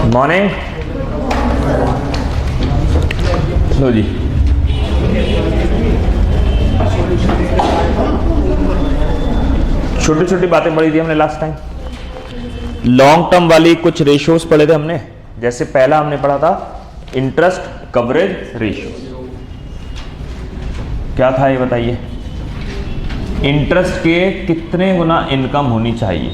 Morning. लो जी, छोटी छोटी बातें पढ़ी थी हमने लास्ट टाइम। लॉन्ग टर्म वाली कुछ रेशियोज पढ़े थे हमने। जैसे पहला हमने पढ़ा था इंटरेस्ट कवरेज रेशियो। क्या था ये बताइए? इंटरेस्ट के कितने गुना इनकम होनी चाहिए,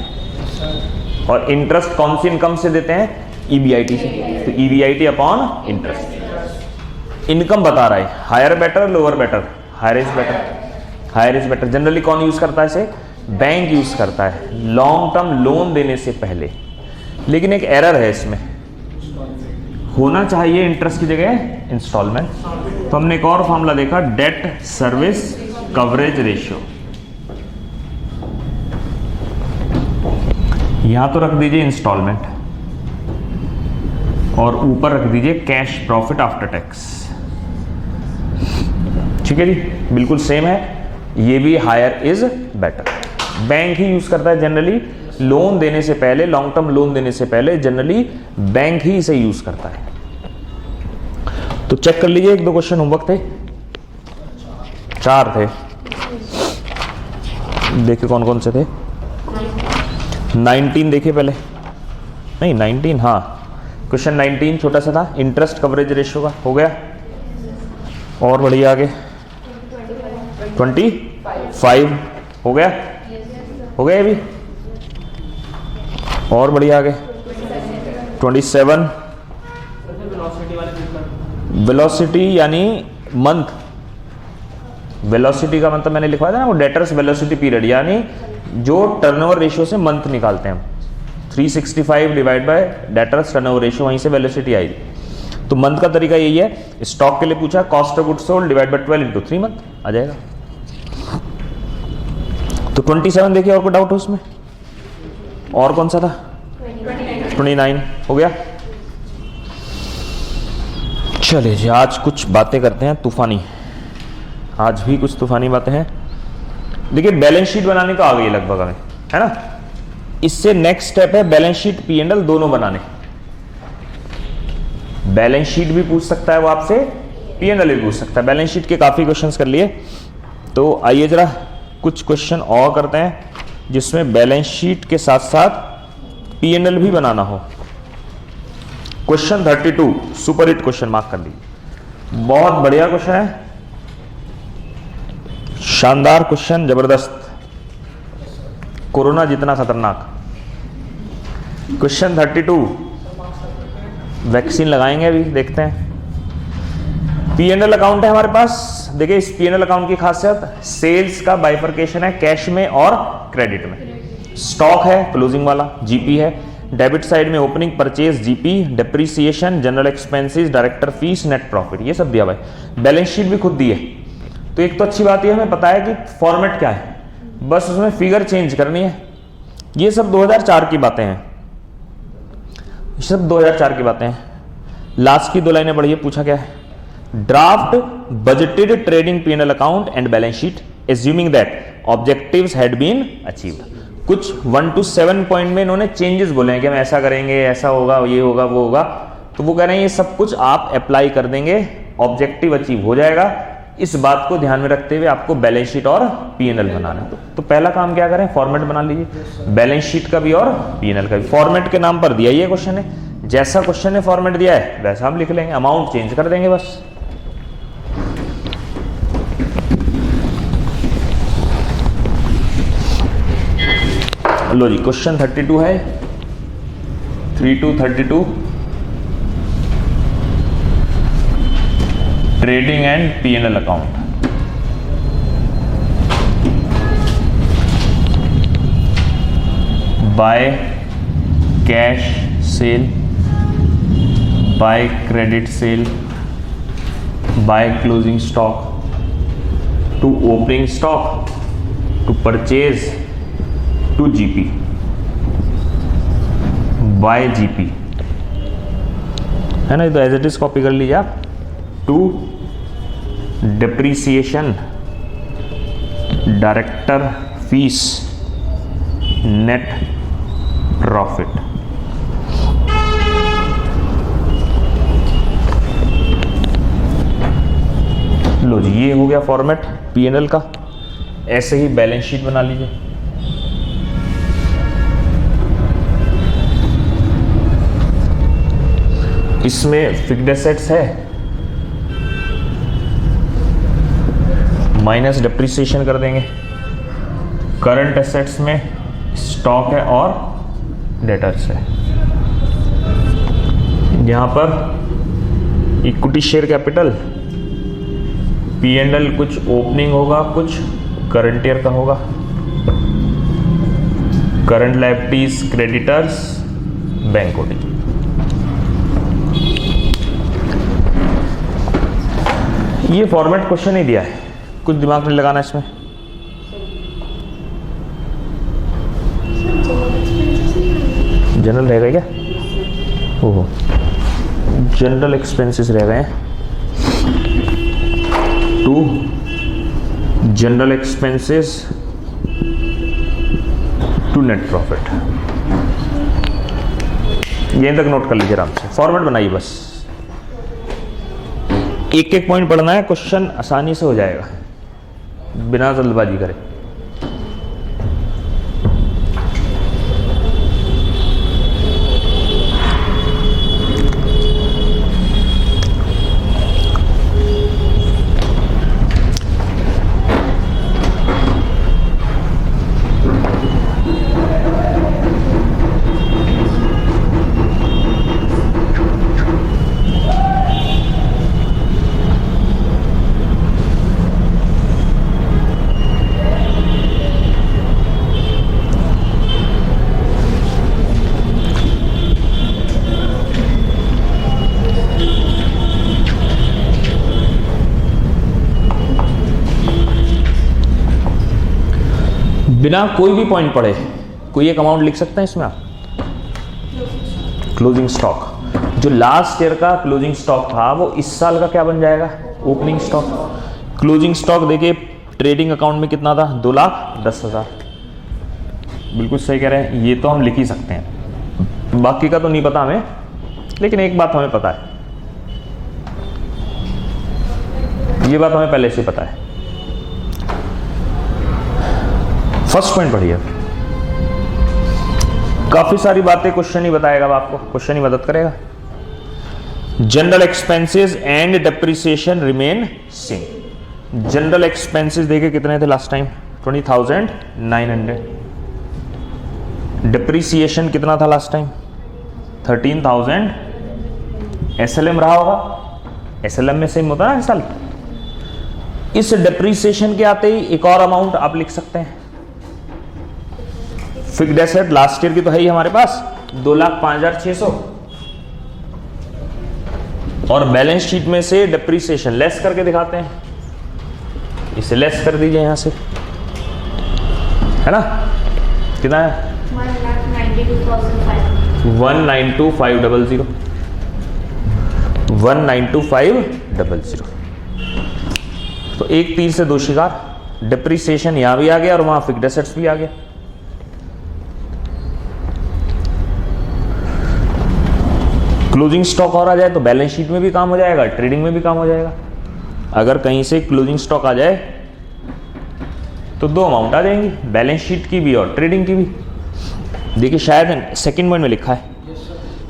और इंटरेस्ट कौन सी इनकम से देते हैं? ईबीआईटी से। तो ईबीआईटी अपॉन इंटरेस्ट। इनकम बता रहा है higher better lower better, higher is better. Higher is better generally कौन यूज करता है इसे? बैंक यूज करता है लॉन्ग टर्म लोन देने से पहले। लेकिन एक एरर है इसमें, होना चाहिए इंटरेस्ट की जगह इंस्टॉलमेंट। तो हमने एक और फॉर्मूला देखा, डेट सर्विस कवरेज रेशियो। यहां तो रख दीजिए इंस्टॉलमेंट और ऊपर रख दीजिए कैश प्रॉफिट आफ्टर टैक्स। ठीक है जी, बिल्कुल सेम है। ये भी हायर इज बेटर। बैंक ही यूज करता है जनरली लोन देने से पहले, लॉन्ग टर्म लोन देने से पहले जनरली बैंक ही इसे यूज करता है। तो चेक कर लीजिए, एक दो क्वेश्चन होमवर्क थे, 4 थे। देखिए कौन कौन से थे। 19 देखिए पहले, नहीं 19, हाँ क्वेश्चन 19 छोटा सा था, इंटरेस्ट कवरेज रेशियो का हो गया। और बढ़िया आगे 25 हो गया, हो गया ये भी। और बढ़िया आगे 27 वेलोसिटी यानी मंथ। वेलोसिटी का मतलब मैंने लिखवाया था ना, वो डेटर्स वेलोसिटी पीरियड, यानी जो टर्नओवर रेशियो से मंथ निकालते हैं हम। 365 divide by debtors turnover ratio, वहीं से वेलोसिटी आई। तो मंथ का तरीका यही है। स्टॉक के लिए पूछा, cost of goods sold divide by 12 into 3 month आ जाएगा। तो 27 देखिए, और कोई डाउट हो उसमें? और कौन सा था? 29 हो गया। चलिए जी, आज कुछ बातें करते हैं तूफानी। आज भी कुछ तूफानी बातें हैं। देखिए बैलेंस शीट बनाने तो आ गई लगभग हमें, है ना। इससे नेक्स्ट स्टेप है balance sheet P and L दोनों बनाने। बैलेंस शीट भी पूछ सकता है वो आपसे, पी एंड एल भी पूछ सकता है। बैलेंस शीट के काफी क्वेश्चंस कर लिए, तो आइए जरा कुछ क्वेश्चन और करते हैं जिसमें बैलेंस शीट के साथ साथ पी एंड एल भी बनाना हो। Question 32 super hit question, mark कर लीजिए। बहुत बढ़िया क्वेश्चन है, शानदार क्वेश्चन, जबरदस्त, कोरोना जितना खतरनाक। क्वेश्चन 32, वैक्सीन लगाएंगे अभी, देखते हैं। पी एंड एल अकाउंट है हमारे पास। देखिए इस पी एंड एल अकाउंट की खासियत, सेल्स का बाइफरकेशन है कैश में और क्रेडिट में। स्टॉक है क्लोजिंग वाला, जीपी है। डेबिट साइड में opening purchase GP, depreciation, general expenses, director fees, net profit, ये सब दिया हुआ है। बैलेंस शीट भी खुद दी है। तो एक तो अच्छी बात यह हमें पता है कि फॉर्मेट क्या है, बस उसमें फिगर चेंज करनी है। ये सब 2004 की बातें हैं, ये सब 2004 की बातें हैं। लास्ट की 2 लाइनें पढ़िए, पूछा क्या है? Draft budgeted trading P and L account and balance sheet assuming that objectives had been achieved. कुछ 1 to 7 पॉइंट में इन्होंने चेंजेस बोले हैं कि हम ऐसा करेंगे, ऐसा होगा, ये होगा, वो होगा। तो वो कह रहे हैं ये सब कुछ आप अप्लाई कर देंगे, ऑब्जेक्टिव अचीव हो जाएगा। इस बात को ध्यान में रखते हुए आपको बैलेंस शीट और पी एंड एल बनाना है। तो पहला काम क्या करें, फॉर्मेट बना लीजिए, बैलेंस शीट का भी और पी एंड एल का भी। फॉर्मेट के नाम पर दिया ये क्वेश्चन है, जैसा क्वेश्चन ने फॉर्मेट दिया है वैसा हम लिख लेंगे, अमाउंट चेंज कर देंगे बस। लो जी, क्वेश्चन 32 है, 3 to 32, trading and P and L account. By cash sale, by credit sale, by closing stock, to opening stock, to purchase, to GP, by GP, है ना। तो एज इट इज कॉपी कर लीजिए आप। To depreciation, director fees, net profit. लो जी, ये हो गया फॉर्मेट P&L का। ऐसे ही बैलेंस शीट बना लीजिए। इसमें फिक्स्ड एसेट्स है, माइनस डिप्रिसिएशन कर देंगे। करंट एसेट्स में स्टॉक है और डेटर्स है। यहां पर इक्विटी शेयर कैपिटल, P&L कुछ ओपनिंग होगा, कुछ करंट ईयर का होगा। Current liabilities, creditors, bank OD. ये फॉर्मेट क्वेश्चन ही दिया है, कुछ दिमाग नहीं लगाना इसमें। जनरल रह गए क्या? ओहो, जनरल एक्सपेंसेस रह गए हैं। To general expenses to net profit. यहीं तक नोट कर लीजिए आराम से, फॉर्मेट बनाइए बस। एक एक पॉइंट पढ़ना है, क्वेश्चन आसानी से हो जाएगा बिना जल्दबाजी करे। बिना कोई भी पॉइंट पढ़े कोई एक अमाउंट लिख सकते हैं इसमें आप। क्लोजिंग स्टॉक, जो लास्ट ईयर का क्लोजिंग स्टॉक था वो इस साल का क्या बन जाएगा? Opening stock. क्लोजिंग स्टॉक देखिए ट्रेडिंग अकाउंट में कितना था? 2,10,000। बिल्कुल सही कह रहे हैं, ये तो हम लिख ही सकते हैं। बाकी का तो नहीं पता हमें, लेकिन एक बात हमें पता है, ये बात हमें पहले से पता है। फर्स्ट पॉइंट पढ़िए। काफी सारी बातें क्वेश्चन ही बताएगा आपको, क्वेश्चन ही मदद करेगा। General expenses and depreciation remain same. General expenses देखे कितने थे लास्ट टाइम? 20,900। डेप्रिसिएशन कितना था लास्ट टाइम? 13,000। SLM रहा होगा, SLM में सेम होता है ना इस साल। इस डेप्रिसिएशन के आते ही एक और अमाउंट आप लिख सकते हैं। फिक्स्ड एसेट लास्ट ईयर की तो है ही हमारे पास 2,05,600, और बैलेंस शीट में से डेप्रिसिएशन लेस करके दिखाते हैं। इसे लेस कर दीजिए यहां से, है ना? कितना है? 1,92,500। 1,92,500। तो एक तीर से दो शिकार, डेप्रिसिएशन यहां भी आ गया और वहां फिक्स्ड एसेट्स भी आ गया। क्लोजिंग स्टॉक और आ जाए तो बैलेंस शीट में भी काम हो जाएगा, ट्रेडिंग में भी काम हो जाएगा। अगर कहीं से क्लोजिंग स्टॉक आ जाए तो दो अमाउंट आ जाएंगी, बैलेंस शीट की भी और ट्रेडिंग की भी। देखिए शायद सेकंड पॉइंट में लिखा है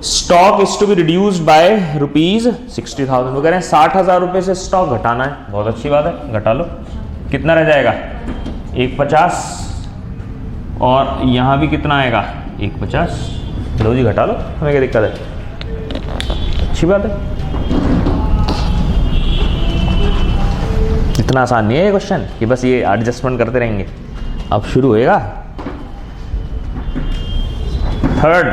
stock is to be reduced by ₹60,000। वो कह रहे हैं 60,000 रुपए से स्टॉक घटाना है। बहुत अच्छी बात है, घटा लो। कितना रह जाएगा? 150। और यहां भी कितना आएगा? 150। लो जी घटा लो, हमें क्या दिक्कत है? अच्छी बात है। इतना आसान नहीं है ये क्वेश्चन कि बस ये एडजस्टमेंट करते रहेंगे। अब शुरू होएगा। Third,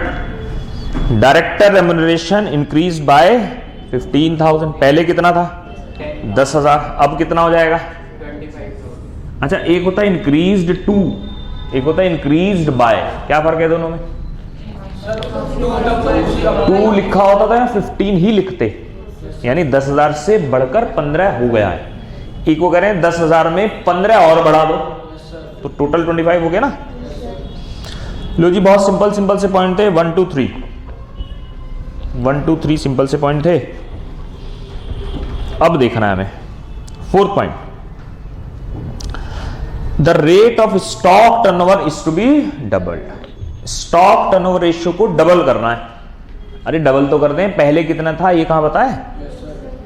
director remuneration increase by 15,000। पहले कितना था? 10,000। अब कितना हो जाएगा? 25,000। अच्छा, एक होता है इंक्रीज्ड टू, एक होता है इंक्रीज्ड बाय। क्या फर्क है दोनों में? 2 लिखा होता था या 15 ही लिखते, यानी 10,000 से बढ़कर 15 हो गया है। एक को कह रहे हैं 10,000 में 15 और बढ़ा दो तो टोटल 25 हो गया ना। लो जी, बहुत सिंपल सिंपल से पॉइंट थे। 1 2 3 1 2 3 सिंपल से पॉइंट थे। अब देखना है हमें fourth point, the rate of stock turnover is to be doubled. Stock turnover ratio को डबल करना है। अरे डबल तो कर दें, पहले कितना था ये कहां पता है?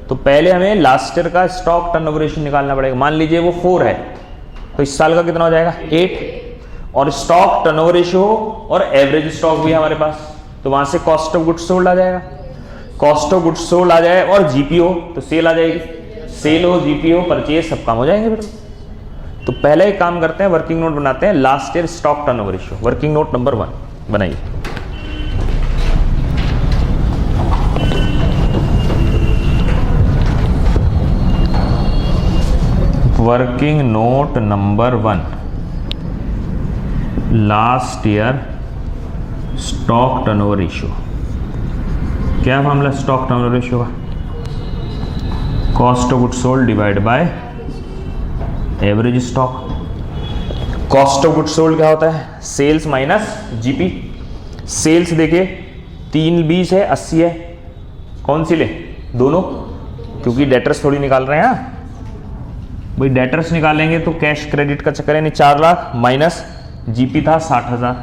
तो पहले हमें लास्ट ईयर का स्टॉक टर्नओवर रेशियो निकालना पड़ेगा। मान लीजिए वो 4 है, तो इस साल का कितना हो जाएगा? 8। और स्टॉक टर्नओवर रेशियो और एवरेज स्टॉक भी है हमारे पास, तो वहां से कॉस्ट ऑफ गुड्स सोल्ड आ जाएगा। कॉस्ट ऑफ गुड्स सोल्ड आ जाए और जीपीओ, तो सेल आ जाएगी। सेल हो, जीपीओ, परचेज सब काम हो जाएंगे फिर। तो पहले एक काम करते हैं, वर्किंग नोट बनाते हैं, last year stock turnover ratio. Working note number 1 बनाइए। Working note number 1, last year stock turnover ratio. क्या फॉर्मूला स्टॉक टर्नओवर रेशियो का? Cost of goods sold divide by average stock. Cost of goods sold क्या होता है? Sales minus GP. Sales देखिए 320 है, 80 है, कौन सी ले? दोनों, क्योंकि डेटर्स थोड़ी निकाल रहे हैं। भाई डेटर्स निकालेंगे तो कैश क्रेडिट का चक्कर है, नहीं 4 लाख माइनस जीपी था 60,000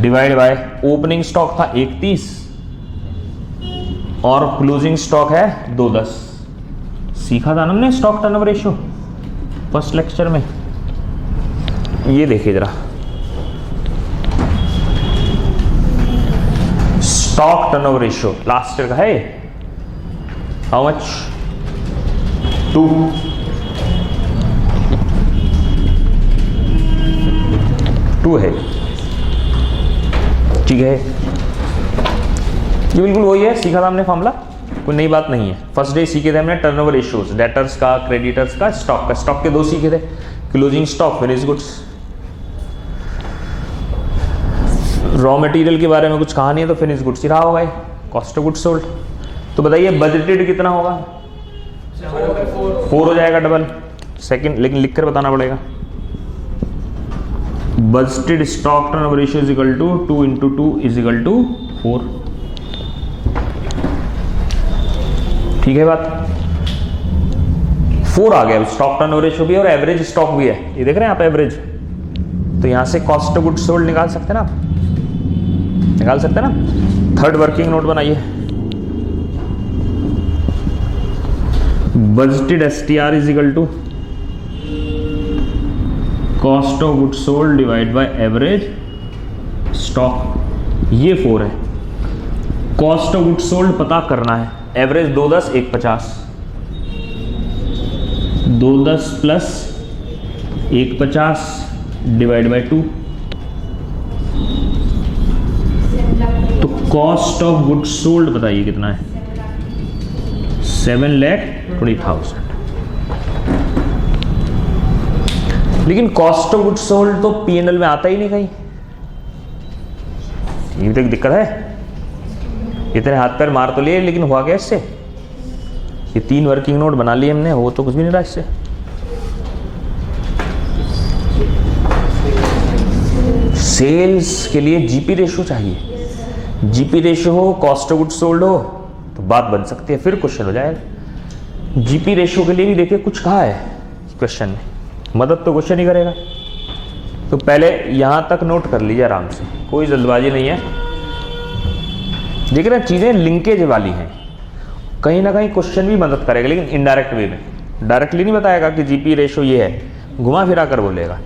डिवाइड बाय ओपनिंग स्टॉक था 130 और क्लोजिंग स्टॉक है 210। सीखा था ना हमने stock turnover ratio first lecture में। ये देखिए जरा, stock turnover ratio last year का है हाउ मच? 2 है, ठीक है। ये बिल्कुल वही है, सीखा था हमने फॉर्मूला, कोई नई बात नहीं है। फर्स्ट डे सीखे थे हमने टर्नओवर रेशियोज, डेटर्स का, क्रेडिटर्स का, स्टॉक का। स्टॉक के 2 सीखे थे, closing stock, finish goods. Raw material के बारे में कुछ कहा नहीं है, तो फिनिश गुड्स ही रहा होगा, कॉस्ट ऑफ गुड्स सोल्ड। तो बताइए बजटेड कितना होगा? 4 हो जाएगा डबल। सेकंड, लेकिन लिखकर बताना पड़ेगा। Budgeted stock turnover ratio is equal to 2 × 2 is equal to 4। ठीक है बात? 4 आ गया। स्टॉक टर्नओवर रेशियो भी और एवरेज स्टॉक भी है, ये देख रहे हैं आप एवरेज। तो यहां से कॉस्ट ऑफ गुड्स सोल्ड निकाल सकते हैं ना, निकाल सकते हैं ना। थर्ड वर्किंग नोट बनाइए। Budgeted STR is equal to cost of goods sold divide by average stock. ये 4 है। कॉस्ट ऑफ गुड्स सोल्ड पता करना है, एवरेज 210 150, 210 प्लस 150 डिवाइड बाय 2। तो कॉस्ट ऑफ गुड्स सोल्ड बताइए कितना है? 7,20,000। लेकिन कॉस्ट ऑफ गुड्स सोल्ड तो पीएनएल में आता ही नहीं कहीं। ये तो एक दिक्कत है। इतने हाथ पैर मार तो लिए, लेकिन हुआ क्या इससे? ये 3 वर्किंग नोट बना लिए हमने, वो तो कुछ भी नहीं रहा इससे। सेल्स के लिए जीपी रेशियो चाहिए। जीपी रेशियो हो, कॉस्ट ऑफ गुड्स सोल्ड हो, तो बात बन सकती है, फिर क्वेश्चन हो जाएगा। जीपी रेशियो के लिए भी देखिए कुछ कहा है क्वेश्चन में, मदद तो क्वेश्चन ही करेगा। तो पहले यहां तक नोट कर लीजिए आराम से, कोई जल्दबाजी नहीं है। देख रहे हैं चीजें लिंकेज वाली हैं, कहीं ना कहीं क्वेश्चन भी मदद करेगा, लेकिन इनडायरेक्ट वे में। डायरेक्टली नहीं बताएगा कि जीपी रेशियो ये है, घुमा फिरा कर बोलेगा।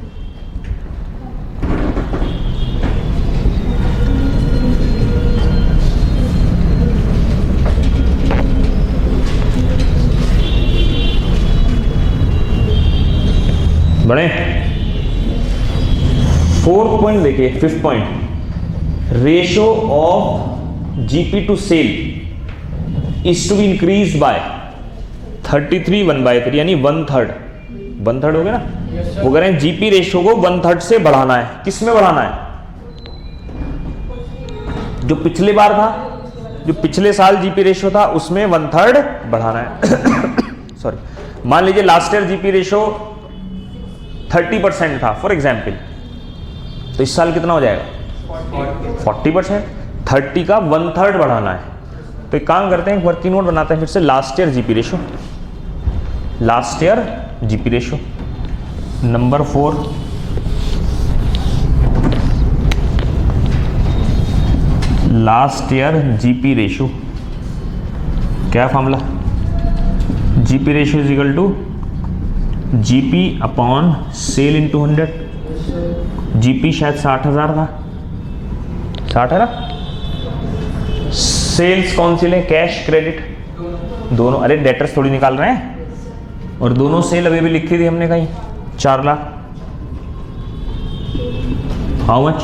बड़े 4th पॉइंट देखिए, 5th point, ratio of GP to sale is to be increase by 33 1/3, यानी 1/3। 1/3 हो गया ना। वो कह रहे हैं जीपी रेशियो को 1/3 से बढ़ाना है। किस में बढ़ाना है? जो पिछले बार था, जो पिछले साल जीपी रेशियो था, उसमें 1/3 बढ़ाना है। सॉरी, मान लीजिए लास्ट ईयर जीपी रेशियो 30% था फॉर एग्जाम्पल, तो इस साल कितना हो जाएगा? 40%। 30 का 1/3 बढ़ाना है। तो एक काम करते हैं, वर्किंग नोट बनाते हैं फिर से, last year GP ratio. Last year GP ratio. Number 4, last year GP ratio. क्या formula? GP ratio is equal to GP upon sale into 100। GP शायद 60,000 था, 60 है ना। सेल्स कौन सी लें, कैश क्रेडिट दोनों? अरे डेटर्स थोड़ी निकाल रहे हैं, और दोनों सेल अभी भी लिखी थी हमने कहीं 4 लाख। How much?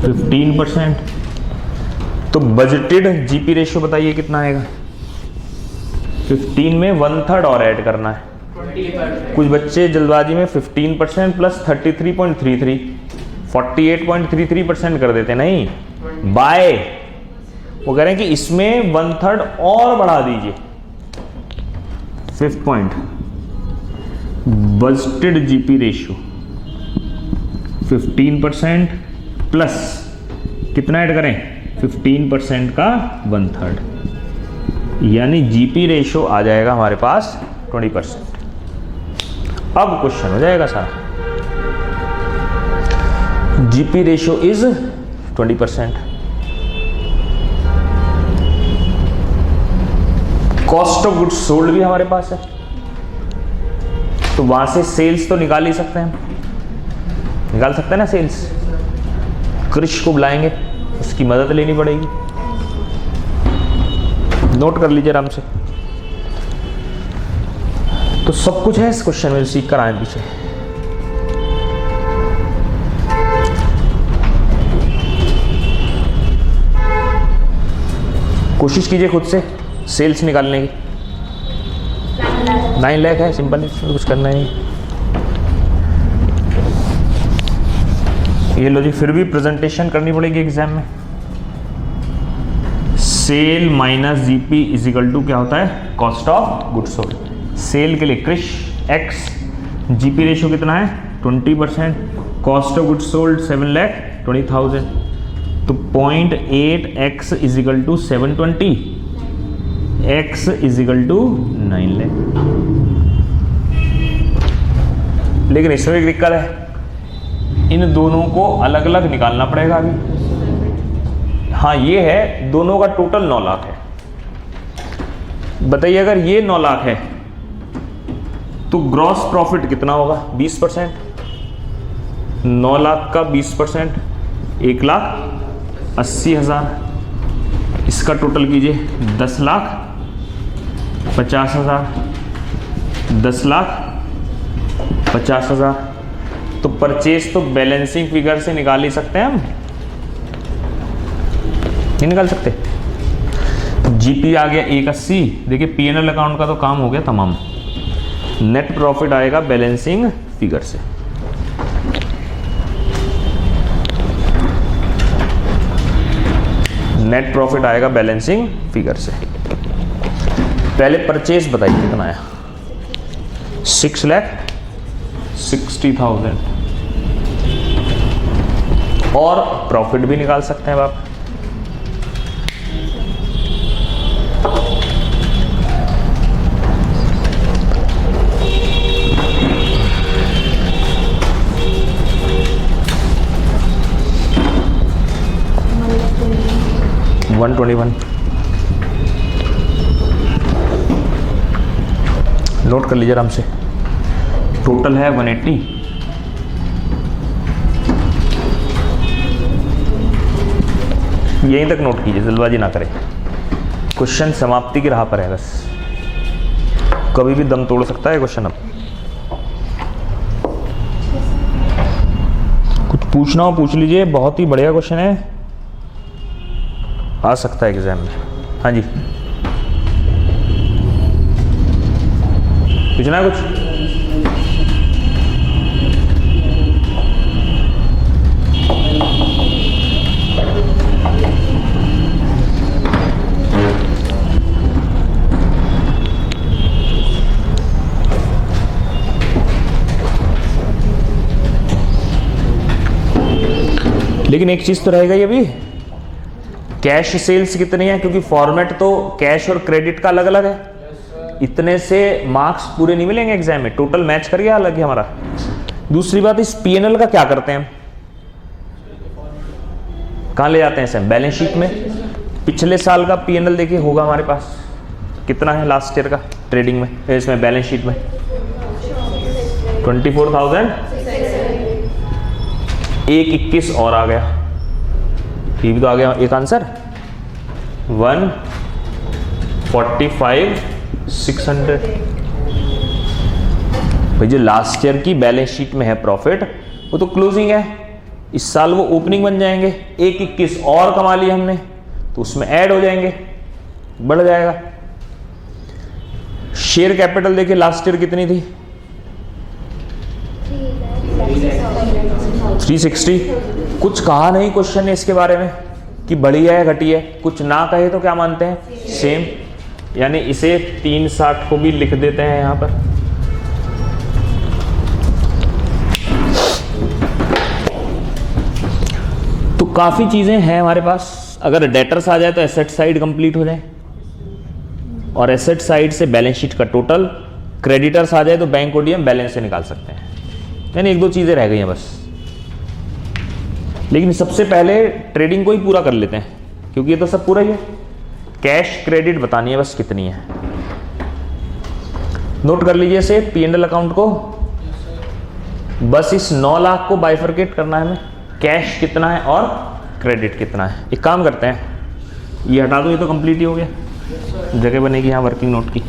15%। तो बजटेड जीपी रेशियो बताइए कितना आएगा? 15 में 1/3 और ऐड करना है। कुछ बच्चे जल्दबाजी में 15% प्लस 33.33 48.33% कर देते। नहीं, बाय वो कह रहे हैं कि इसमें 1/3 और बढ़ा दीजिए। 5th point, budgeted GP ratio 15% plus कितना ऐड करें? 15% का 1/3, यानी जीपी रेशियो आ जाएगा हमारे पास 20%। अब क्वेश्चन हो जाएगा सारा। GP ratio is 20%। Cost of goods sold भी हमारे पास है, तो वहां से सेल्स तो निकाल ही सकते हैं, निकाल सकते हैं ना सेल्स। कृष को बुलाएंगे, उसकी मदद लेनी पड़ेगी। नोट कर लीजिए आराम से। तो सब कुछ है इस क्वेश्चन में, सीख कर आए पीछे। कोशिश कीजिए खुद से सेल्स निकालने की। 9 लाख है, सिंपल है, कुछ करना है। ये लो जी, फिर भी प्रेजेंटेशन करनी पड़ेगी एग्जाम में। Sale minus GP is equal to क्या होता है? Cost of goods sold. Sale के लिए कृष एक्स, जीपी रेशियो कितना है? 20%, कॉस्ट ऑफ गुड्स सोल्ड 7,20,000, तो 0.8x is equal to 720, x is equal to 9 lakh. लेकिन इसमें एक दिक्कत है, इन दोनों को अलग अलग निकालना पड़ेगा अभी। हाँ ये है, दोनों का टोटल 9 लाख है। बताइए अगर ये 9 लाख है तो ग्रॉस प्रॉफिट कितना होगा? 20%। 9 लाख का 20%, 1,80,000। इसका टोटल कीजिए 10,50,000, 10,50,000। तो परचेज तो बैलेंसिंग फिगर से निकाल ही सकते हैं हम, नहीं निकाल सकते? जीपी आ गया 180। देखिए पीएनएल अकाउंट का तो काम हो गया तमाम। नेट प्रॉफिट आएगा बैलेंसिंग फिगर से। नेट प्रॉफिट आएगा बैलेंसिंग फिगर से। पहले परचेज बताइए कितना आया? 6,60,000। और प्रॉफिट भी निकाल सकते हैं आप। $121 नोट कर लीजिए आराम से। टोटल है 180। यहीं तक नोट कीजिए, जल्दबाजी ना करें। क्वेश्चन समाप्ति की राह पर है, बस कभी भी दम तोड़ सकता है क्वेश्चन। अब कुछ पूछना हो पूछ लीजिए, बहुत ही बढ़िया क्वेश्चन है, आ सकता है एग्जाम में। हाँ जी, पूछना है कुछ? लेकिन एक चीज तो रहेगा ये भी, कैश सेल्स कितनी है, क्योंकि फॉर्मेट तो कैश और क्रेडिट का अलग अलग है। इतने से मार्क्स पूरे नहीं मिलेंगे एग्जाम में, टोटल मैच कर गया अलग ही हमारा। दूसरी बात, इस पीएनएल का क्या करते हैं, कहाँ ले जाते हैं सर, बैलेंस शीट में। पिछले साल का पीएनएल देखिए होगा हमारे पास, कितना है लास्ट ईयर का ट्रेडिंग में, इसमें बैलेंस शीट में 24,000, 121 और आ गया, ये भी तो आ गया एक आंसर 145,600। भाई जो लास्ट ईयर की बैलेंस शीट में है प्रॉफिट, वो तो क्लोजिंग है, इस साल वो ओपनिंग बन जाएंगे। 121 और कमा लिया हमने तो उसमें ऐड हो जाएंगे, बढ़ जाएगा। शेयर कैपिटल देखिए लास्ट ईयर कितनी थी, 360। कुछ कहा नहीं क्वेश्चन ने इसके बारे में कि बढ़ी है घटी है, कुछ ना कहे तो क्या मानते हैं, सेम। यानी इसे 360 को भी लिख देते हैं यहां पर। तो काफी चीजें हैं हमारे पास। अगर डेटर्स आ जाए तो एसेट साइड कंप्लीट हो जाए, और एसेट साइड से बैलेंस शीट का टोटल, क्रेडिटर्स आ जाए तो बैंक ओडीएम बैलेंस से निकाल सकते हैं। यानी एक दो चीजें रह गई हैं बस। लेकिन सबसे पहले ट्रेडिंग को ही पूरा कर लेते हैं, क्योंकि ये तो सब पूरा ही है। कैश क्रेडिट बतानी है बस कितनी है। नोट कर लीजिए इसे, पीएनएल अकाउंट को बस इस 9 लाख को बाइफरकेट करना है हमें, कैश कितना है और क्रेडिट कितना है। एक काम करते हैं, ये हटा दो, ये तो कंप्लीट ही हो गया, जगह बनेगी यहाँ वर्किंग नोट की।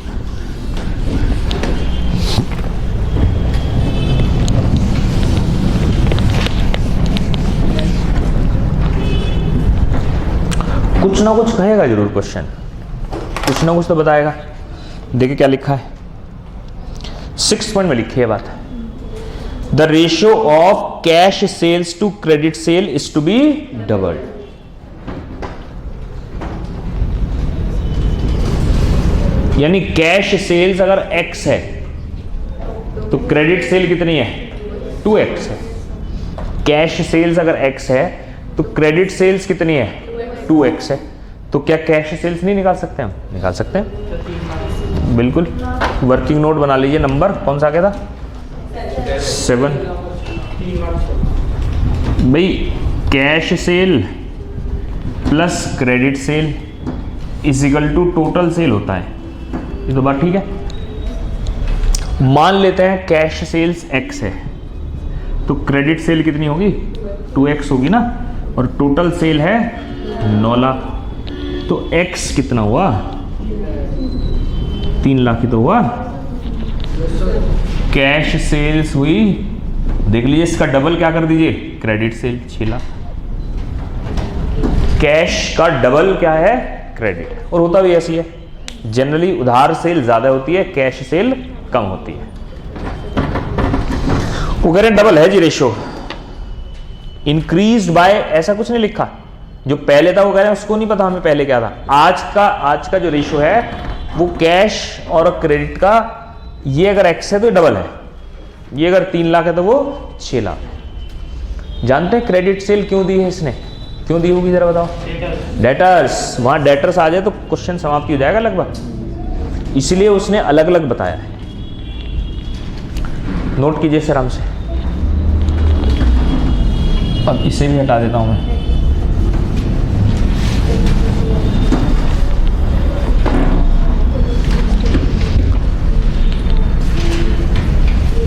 कुछ ना कुछ कहेगा जरूर क्वेश्चन, कुछ ना कुछ तो बताएगा। देखिए क्या लिखा है, 6 पॉइंट में लिखी है बात, the ratio of cash sales to credit sale is to be doubled. यानी कैश सेल्स अगर x है तो क्रेडिट सेल कितनी है, 2x है। कैश सेल्स अगर x है तो क्रेडिट सेल्स कितनी है, 2x है। तो क्या कैश सेल्स नहीं निकाल सकते हम, निकाल सकते हैं बिल्कुल। वर्किंग नोट बना लीजिए, नंबर कौन सा आ गया था, 7। भाई cash sale plus credit sale is equal to total sale होता है, ये तो बात ठीक है। मान लेते हैं कैश सेल्स x है तो क्रेडिट सेल कितनी होगी, 2x होगी ना, और टोटल सेल है 9 लाख, तो x कितना हुआ, 3 लाख ही तो हुआ। कैश सेल्स हुई, देख लीजिए इसका डबल क्या कर दीजिए, क्रेडिट सेल 6 लाख। कैश का डबल क्या है, क्रेडिट। और होता भी ऐसी है, जनरली उधार सेल ज्यादा होती है, कैश सेल कम होती है। वो कह रहे हैं डबल है जी रेशियो, इंक्रीज्ड बाय, ऐसा कुछ नहीं लिखा। जो पहले था वो कह रहे हैं उसको नहीं पता हमें पहले क्या था। आज का जो रेशियो है वो कैश और क्रेडिट का, ये अगर x है तो डबल है, ये अगर 3 लाख है तो वो 6 लाख है। जानते हैं क्रेडिट सेल क्यों दी है इसने, क्यों दी होगी जरा बताओ। डेटर्स, वहां डेटर्स आ जाए तो क्वेश्चन समाप्त हो जाएगा लगभग, इसलिए उसने अलग अलग बताया है। नोट कीजिए सर आराम से। अब इसे भी हटा देता हूं मैं।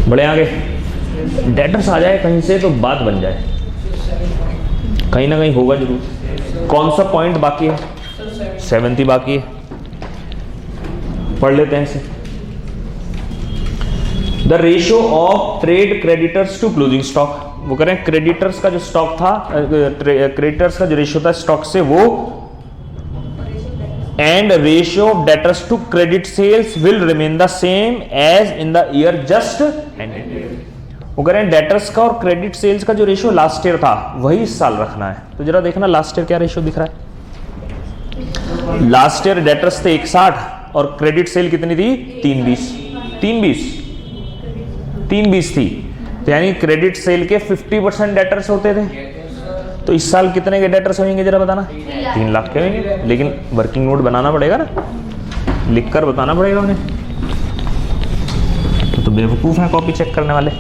बड़े आगे डेटर्स आ जाए कहीं से तो बात बन जाए, कहीं ना कहीं होगा जरूर। कौन सा पॉइंट बाकी है, 7th ही बाकी है, पढ़ लेते हैं इसे। The ratio of trade creditors to closing stock, वो करें क्रेडिटर्स का जो स्टॉक था, क्रेडिटर्स का जो रेशियो था स्टॉक से वो, and ratio of debtors to credit sales will remain the same as in the year just ended. वो कह रहे हैं डेटर्स का और क्रेडिट सेल्स का जो रेशियो लास्ट ईयर था वही इस साल रखना है। तो जरा देखना लास्ट ईयर क्या रेशियो दिख रहा है। लास्ट ईयर डेटर्स थे 160 और क्रेडिट सेल कितनी थी, 320 थी। तो यानी क्रेडिट सेल के 50% डेटर्स होते थे। तो इस साल कितने के डेटर्स होंगे जरा बताना, 3 लाख के होंगे। लेकिन वर्किंग नोट बनाना पड़ेगा ना, लिखकर बताना पड़ेगा उन्हें। बेवकूफ़ हैं कॉपी चेक करने वाले।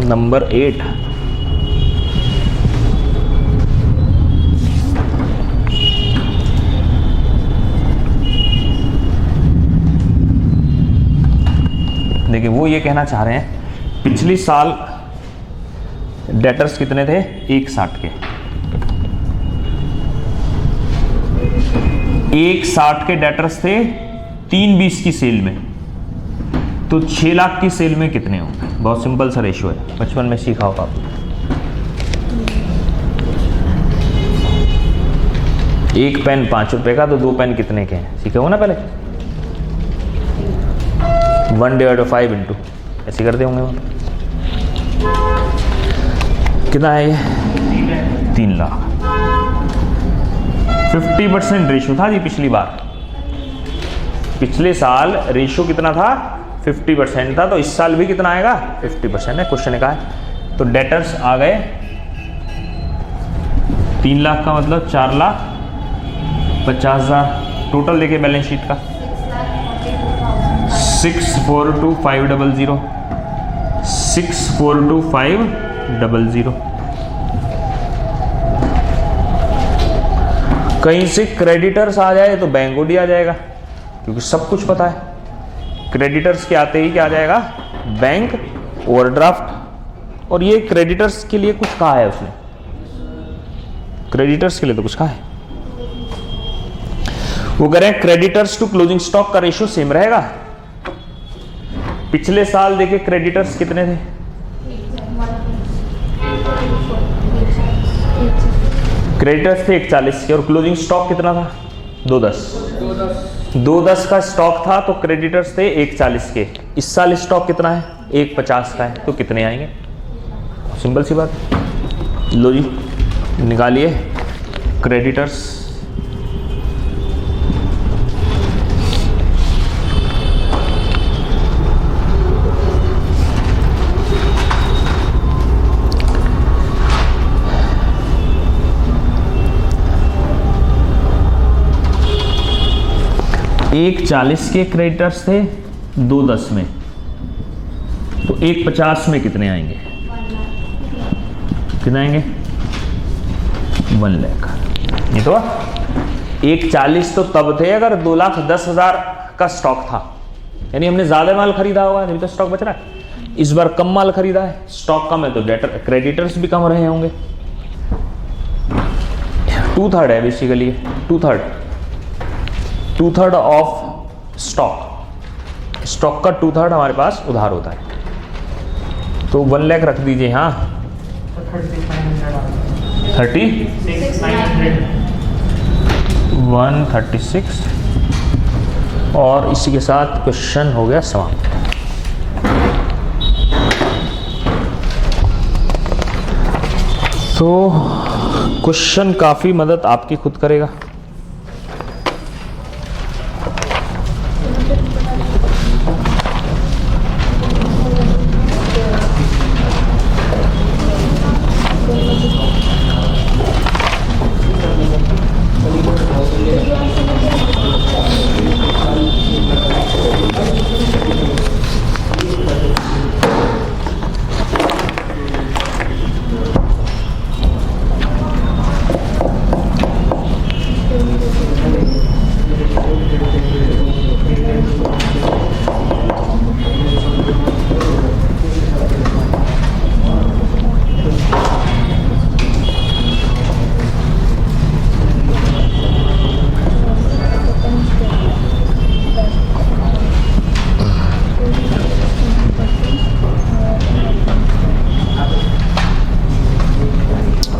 नंबर 8, देखिए वो ये कहना चाह रहे हैं पिछली साल डेटर्स कितने थे, 160 के। 160 के डेटर्स थे 320 की सेल में, तो 6 लाख की सेल में कितने होंगे? बहुत सिंपल सा रेशियो है, बचपन में सीखा होगा आपने। एक पेन 5 रुपए का, तो 2 पेन कितने के हैं, सीखे हो ना पहले? 1/5 इंटू ऐसे करते होंगे वहाँ। कितना है ये? 3 लाख। 50% रेशियो था जी पिछली बार। पिछले साल रेशियो कितना था? 50% था, तो इस साल भी कितना आएगा? 50% है। क्वेश्चन का है तो डेटर्स आ गए 3 लाख का मतलब 4,50,000 टोटल देखे बैलेंस शीट का। 642,500 642,500। कहीं से क्रेडिटर्स आ जाए तो बैंक ओडी आ जाएगा, क्योंकि सब कुछ पता है। क्रेडिटर्स के आते ही क्या आ जाएगा? Bank, overdraft. और ये क्रेडिटर्स के लिए कुछ कहा है उसने, क्रेडिटर्स के लिए तो कुछ कहा है। वो कह रहे हैं क्रेडिटर्स टू क्लोजिंग स्टॉक का रेशियो सेम रहेगा। पिछले साल देखे क्रेडिटर्स कितने थे? क्रेडिटर्स थे 140 के और क्लोजिंग स्टॉक कितना था? 210 का स्टॉक था, तो क्रेडिटर्स थे 140 के। इस साल स्टॉक कितना है? 150 का है, तो कितने आएंगे? सिंपल सी बात। लो जी निकालिए क्रेडिटर्स। एक 40 के क्रेडिटर्स थे, 210 में, तो 150 में कितने आएंगे? कितने आएंगे? 1 लाख। ये तो 140 तो तब थे अगर 2,10,000 का स्टॉक था, यानी हमने ज्यादा माल खरीदा होगा, अभी तो स्टॉक बच रहा है। इस बार कम माल खरीदा है, स्टॉक कम है, तो डेटर क्रेडिटर्स भी कम रहे होंगे। 2/3 है बेसिकली, 2/3 ऑफ स्टॉक का 2/3 हमारे पास उधार होता है, तो 1 लाख रख दीजिए। हाँ 136 और इसी के साथ क्वेश्चन हो गया समाप्त। तो क्वेश्चन काफी मदद आपकी खुद करेगा।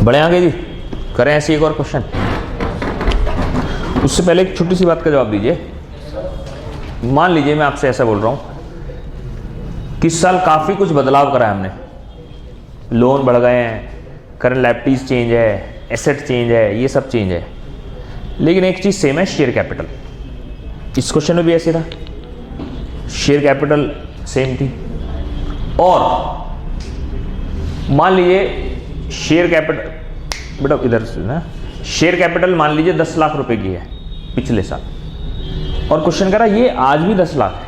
बढ़े आगे जी, करें ऐसे एक और क्वेश्चन। उससे पहले एक छोटी सी बात का जवाब दीजिए। मान लीजिए मैं आपसे ऐसा बोल रहा हूं कि इस साल काफी कुछ बदलाव करा है हमने, लोन बढ़ गए हैं, करंट लायबिलिटीज चेंज है, एसेट चेंज है, ये सब चेंज है, लेकिन एक चीज सेम है, शेयर कैपिटल। इस क्वेश्चन में भी ऐसे था, शेयर कैपिटल सेम थी। और मान लीजिए शेयर कैपिटल, बेटा इधर से ना, शेयर कैपिटल मान लीजिए 10 लाख रुपए की है पिछले साल, और क्वेश्चन कह रहा है ये आज भी 10 लाख है।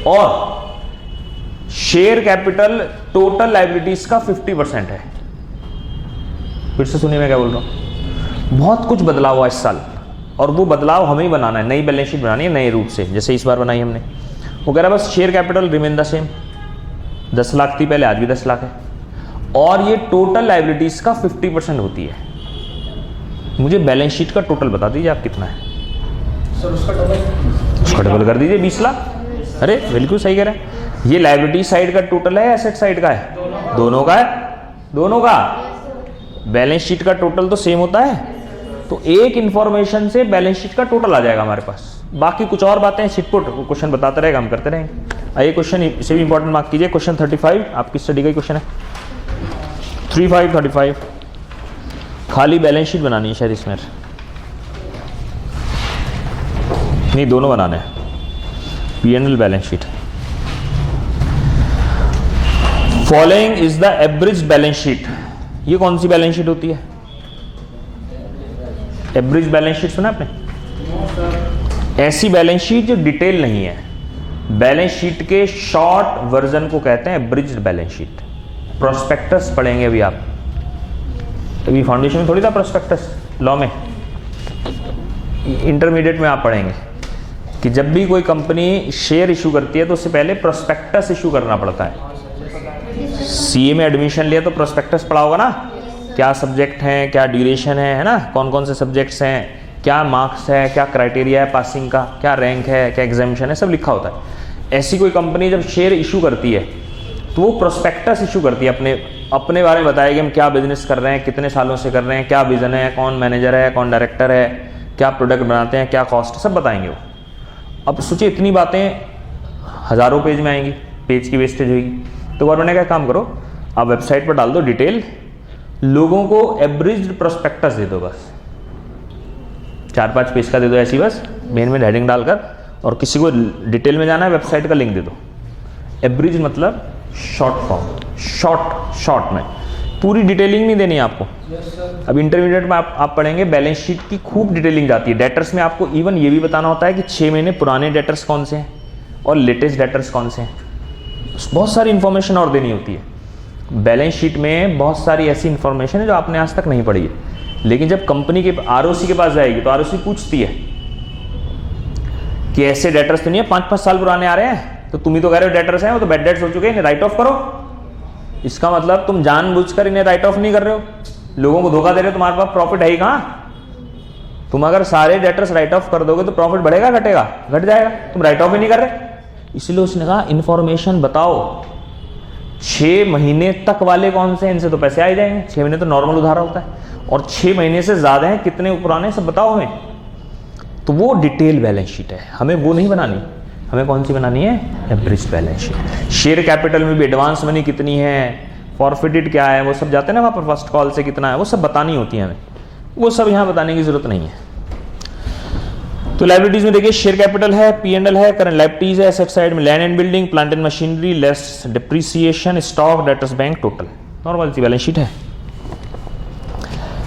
और शेयर कैपिटल टोटल लायबिलिटीज का 50% है। फिर से सुनिए मैं क्या बोल रहा हूं। बहुत कुछ बदलाव हुआ इस साल, और वो बदलाव हमें ही बनाना है, नई बैलेंस शीट बनानी है नए रूप से, जैसे इस बार बनाई हमने। वो कह रहा है बस share capital remain the same, 10 lakh थी पहले, आज भी 10 लाख है, और ये टोटल लायबिलिटीज का 50% होती है। मुझे बैलेंस शीट का टोटल बता दीजिए आप कितना है सर। उसका डबल कर दीजिए 20 लाख। अरे बिल्कुल सही कह रहे हैं। ये लायबिलिटी साइड का टोटल है, एसेट साइड का है, दोनों का है, दोनों का। बैलेंस शीट का टोटल तो सेम होता है, तो एक इंफॉर्मेशन से बैलेंस शीट का टोटल आ जाएगा हमारे पास। बाकी कुछ और बातें छिटपुट वो क्वेश्चन बताते रहेगा, हम करते रहेंगे। आइए क्वेश्चन इसे भी इंपॉर्टेंट मार्क कीजिए। क्वेश्चन 35 आपकी स्टडी का क्वेश्चन है, 35 खाली बैलेंस शीट बनानी है शायद इसमें, नहीं दोनों बनाने हैं, P&L balance sheet. Following is the average balance sheet. ये कौन सी बैलेंस शीट होती है? एवरेज बैलेंस शीट सुना आपने? ऐसी बैलेंस शीट जो डिटेल नहीं है। बैलेंस शीट के शॉर्ट वर्जन को कहते हैं एवरेज बैलेंस शीट। प्रोस्पेक्टस पढ़ेंगे अभी आप, अभी फाउंडेशन में थोड़ी था प्रोस्पेक्टस, लॉ में, इंटरमीडिएट में आप पढ़ेंगे कि जब भी कोई कंपनी शेयर इशू करती है तो उससे पहले प्रोस्पेक्टस इशू करना पड़ता है। सीए में एडमिशन लिया तो प्रोस्पेक्टस पढ़ा होगा ना, क्या सब्जेक्ट हैं, क्या ड्यूरेशन है ना, कौन कौन से सब्जेक्ट्स हैं, क्या मार्क्स है, क्या क्राइटेरिया है पासिंग का, क्या रैंक है, क्या एग्जामिशन है, सब लिखा होता है। ऐसी कोई कंपनी जब शेयर इशू करती है तो वो प्रोस्पेक्टस इशू करती है, अपने बारे में बताएगी हम क्या बिजनेस कर रहे हैं, कितने सालों से कर रहे हैं, क्या विजन है, कौन मैनेजर है, कौन डायरेक्टर है, क्या प्रोडक्ट बनाते हैं, क्या कॉस्ट, सब बताएंगे वो। अब सोचिए इतनी बातें हज़ारों पेज में आएंगी, पेज की वेस्टेज होगी। तो गवर्नमेंट ने क्या काम करो, आप वेबसाइट पर डाल दो डिटेल, लोगों को एवरेज प्रोस्पेक्टस दे दो, बस 4-5 पेज का दे दो ऐसी, बस मेन में हेडिंग डालकर, और किसी को डिटेल में जाना है वेबसाइट का लिंक दे दो। एवरेज मतलब शॉर्ट फॉर्म, शॉर्ट में, पूरी डिटेलिंग नहीं देनी है आपको। अब इंटरमीडिएट में आप पढ़ेंगे बैलेंस शीट की खूब डिटेलिंग जाती है। डेटर्स में आपको इवन ये भी बताना होता है कि 6 महीने पुराने डेटर्स कौन से हैं और लेटेस्ट डेटर्स कौन से हैं। बहुत सारी इंफॉर्मेशन और देनी होती है। बैलेंस शीट में बहुत सारी ऐसी इंफॉर्मेशन है जो आपने आज तक नहीं पढ़ी है, लेकिन जब कंपनी के आरओसी के पास जाएगी तो आरओसी पूछती है कि ऐसे डेटर्स तो नहीं है 5-5 साल पुराने आ रहे हैं, तो तुम ही तो कह रहे हो डेटर्स हैं, वो तो बैड डेट्स हो चुके हैं, इन्हें राइट ऑफ करो। इसका मतलब तुम जानबूझकर इन्हें राइट ऑफ नहीं कर रहे हो, लोगों को धोखा दे रहे हो, तुम्हारे पास प्रॉफिट है ही कहां। तुम अगर सारे डेटर्स राइट ऑफ कर दोगे तो प्रॉफिट बढ़ेगा घटेगा? घट जाएगा। तुम राइट ऑफ ही नहीं कर रहे, इसलिए उसने कहा इन्फॉर्मेशन बताओ। 6 महीने तक वाले कौन से हैं, इनसे तो पैसे आ ही जाएंगे, 6 महीने तो नॉर्मल उधार होता है, और 6 महीने से ज्यादा है कितने पुराने, सब बताओ हमें। तो वो डिटेल बैलेंस शीट है, हमें वो नहीं बनानी। हमें कौन सी बनानी है? Average balance sheet. Share capital में भी एडवांस मनी कितनी है, फॉरफिटेड क्या है, वो सब जाते हैं ना वहाँ पर, फर्स्ट कॉल से कितना है, वो सब बतानी होती है हमें, वो सब यहाँ बताने की जरूरत नहीं है। तो लायबिलिटीज में देखिए शेयर कैपिटल है, P&L है, करंट लायबिलिटीज है, एसेट साइड में land and building, plant and machinery, less depreciation, stock, debtors bank, total. Normal सी बैलेंस शीट है।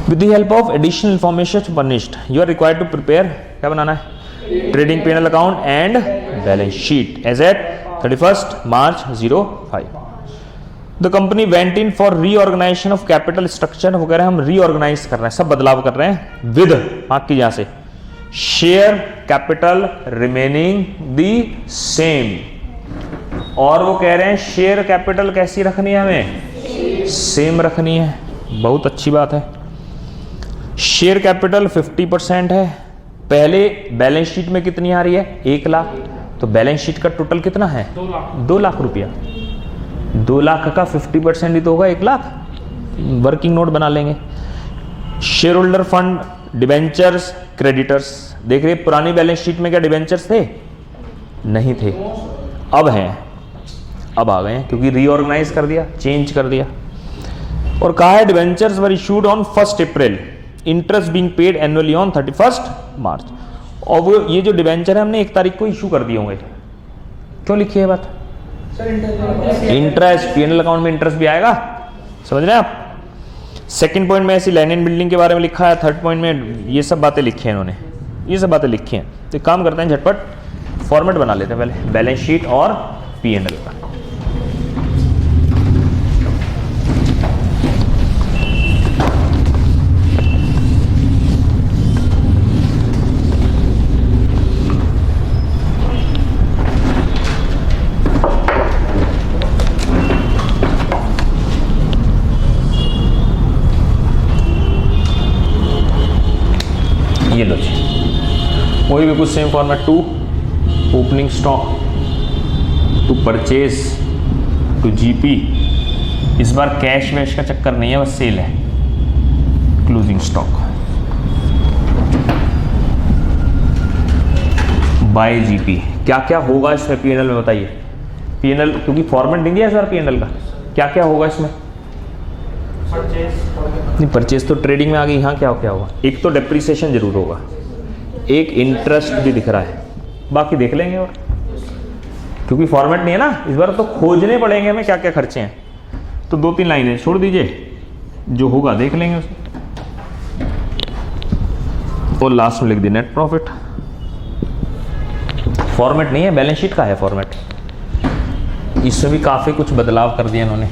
With the help of additional information furnished you are required to prepare, क्या बनाना है? Trading P&L account and balance sheet as at 31 March 05। The company went in for reorganisation of capital structure. वो कह रहे हैं हम reorganise कर रहे हैं, सब बदलाव कर रहे हैं। विद, मार्क कीजिए यहां से, share capital remaining the same. और वो कह रहे हैं शेयर कैपिटल कैसी रखनी है, हमें सेम रखनी है। बहुत अच्छी बात है। शेयर कैपिटल 50% है। पहले बैलेंस शीट में कितनी आ रही है? 1 लाख। तो बैलेंस शीट का टोटल कितना है? 2 लाख रुपया। 2 लाख का 50% ही तो होगा 1 लाख। वर्किंग नोट बना लेंगे। Share holder fund, debentures, creditors. देख रहे पुरानी बैलेंस शीट में क्या डिबेंचर्स थे? नहीं थे, अब हैं, अब आ गए हैं क्योंकि रीऑर्गेनाइज कर दिया, चेंज कर दिया। और कहा है debentures were issued on 1 April, interest being paid annually on 31 मार्च। और वो ये जो डिबेंचर है हमने 1 तारीख को इशू कर दिए होंगे। क्यों लिखी है बात? इंटरेस्ट, P&L अकाउंट में इंटरेस्ट भी आएगा, समझ रहे हैं आप। सेकंड पॉइंट में ऐसी लैंड एंड बिल्डिंग के बारे में लिखा है। थर्ड पॉइंट में ये सब बातें लिखी हैं इन्होंने, ये सब बातें लिखी हैं। तो काम करते हैं झटपट। फॉर्मेट बना लेते हैं पहले बैलेंस शीट और P&L का। ये लो जी, वही भी कुछ same format, to opening stock, to purchase, to GP. इस बार कैश वैश का चक्कर नहीं है, बस सेल है। Closing stock bye GP. क्या क्या होगा इसमें P&L में बताइए। P&L क्योंकि फॉर्मेट नहीं दिया इस बार P&L का, क्या क्या होगा इसमें? नहीं, परचेज तो ट्रेडिंग में आ गई। यहाँ क्या क्या होगा? एक तो डेप्रिसिएशन जरूर होगा, एक इंटरेस्ट भी दिख रहा है, बाकी देख लेंगे। और क्योंकि फॉर्मेट नहीं है ना इस बार, तो खोजने पड़ेंगे हमें क्या क्या खर्चे हैं। तो 2-3 लाइनें छोड़ दीजिए, जो होगा देख लेंगे उसे। और लास्ट में लिख दी नेट प्रॉफिट। फॉर्मेट नहीं है, बैलेंस शीट का है फॉर्मेट। इसमें भी काफ़ी कुछ बदलाव कर दिया इन्होंने।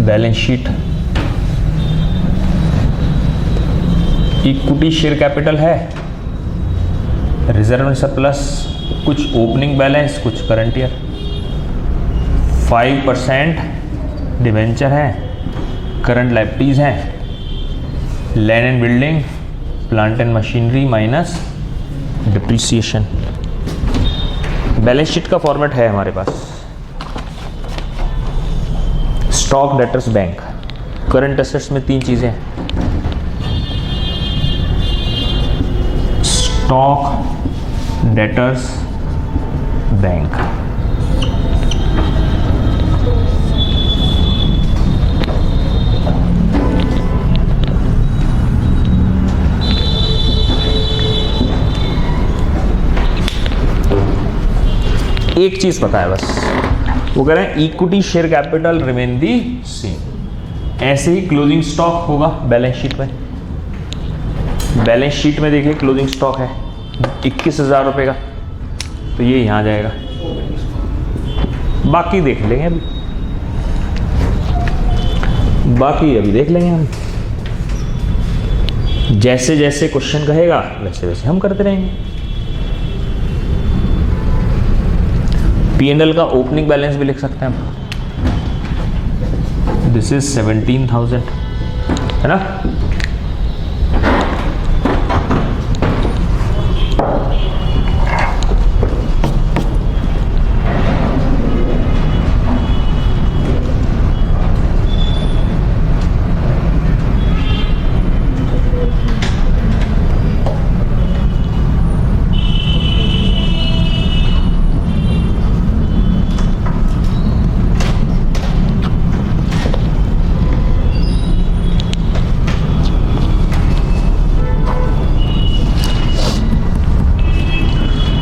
Balance sheet, equity share capital है, रिजर्व सरप्लस, कुछ ओपनिंग बैलेंस, कुछ करंट ईयर, 5% डिवेंचर है, करंट लायबिलिटीज हैं, land and building, plant and machinery minus depreciation. Balance sheet का फॉर्मेट है हमारे पास। Stock, debtors, bank. Current assets में 3 चीजें हैं, स्टॉक, डेटर्स, बैंक। एक चीज पता है बस, वो कह रहे हैं equity share capital remain the same. ऐसे ही क्लोजिंग स्टॉक होगा बैलेंस शीट में। बैलेंस शीट में देखिए क्लोजिंग स्टॉक है 21,000 रुपये का, तो ये यहाँ जाएगा। बाकी देख लेंगे अभी, बाकी अभी देख लेंगे हम। जैसे जैसे क्वेश्चन कहेगा वैसे वैसे हम करते रहेंगे। P&L का ओपनिंग बैलेंस भी लिख सकते हैं हम। दिस इज 17,000, है ना।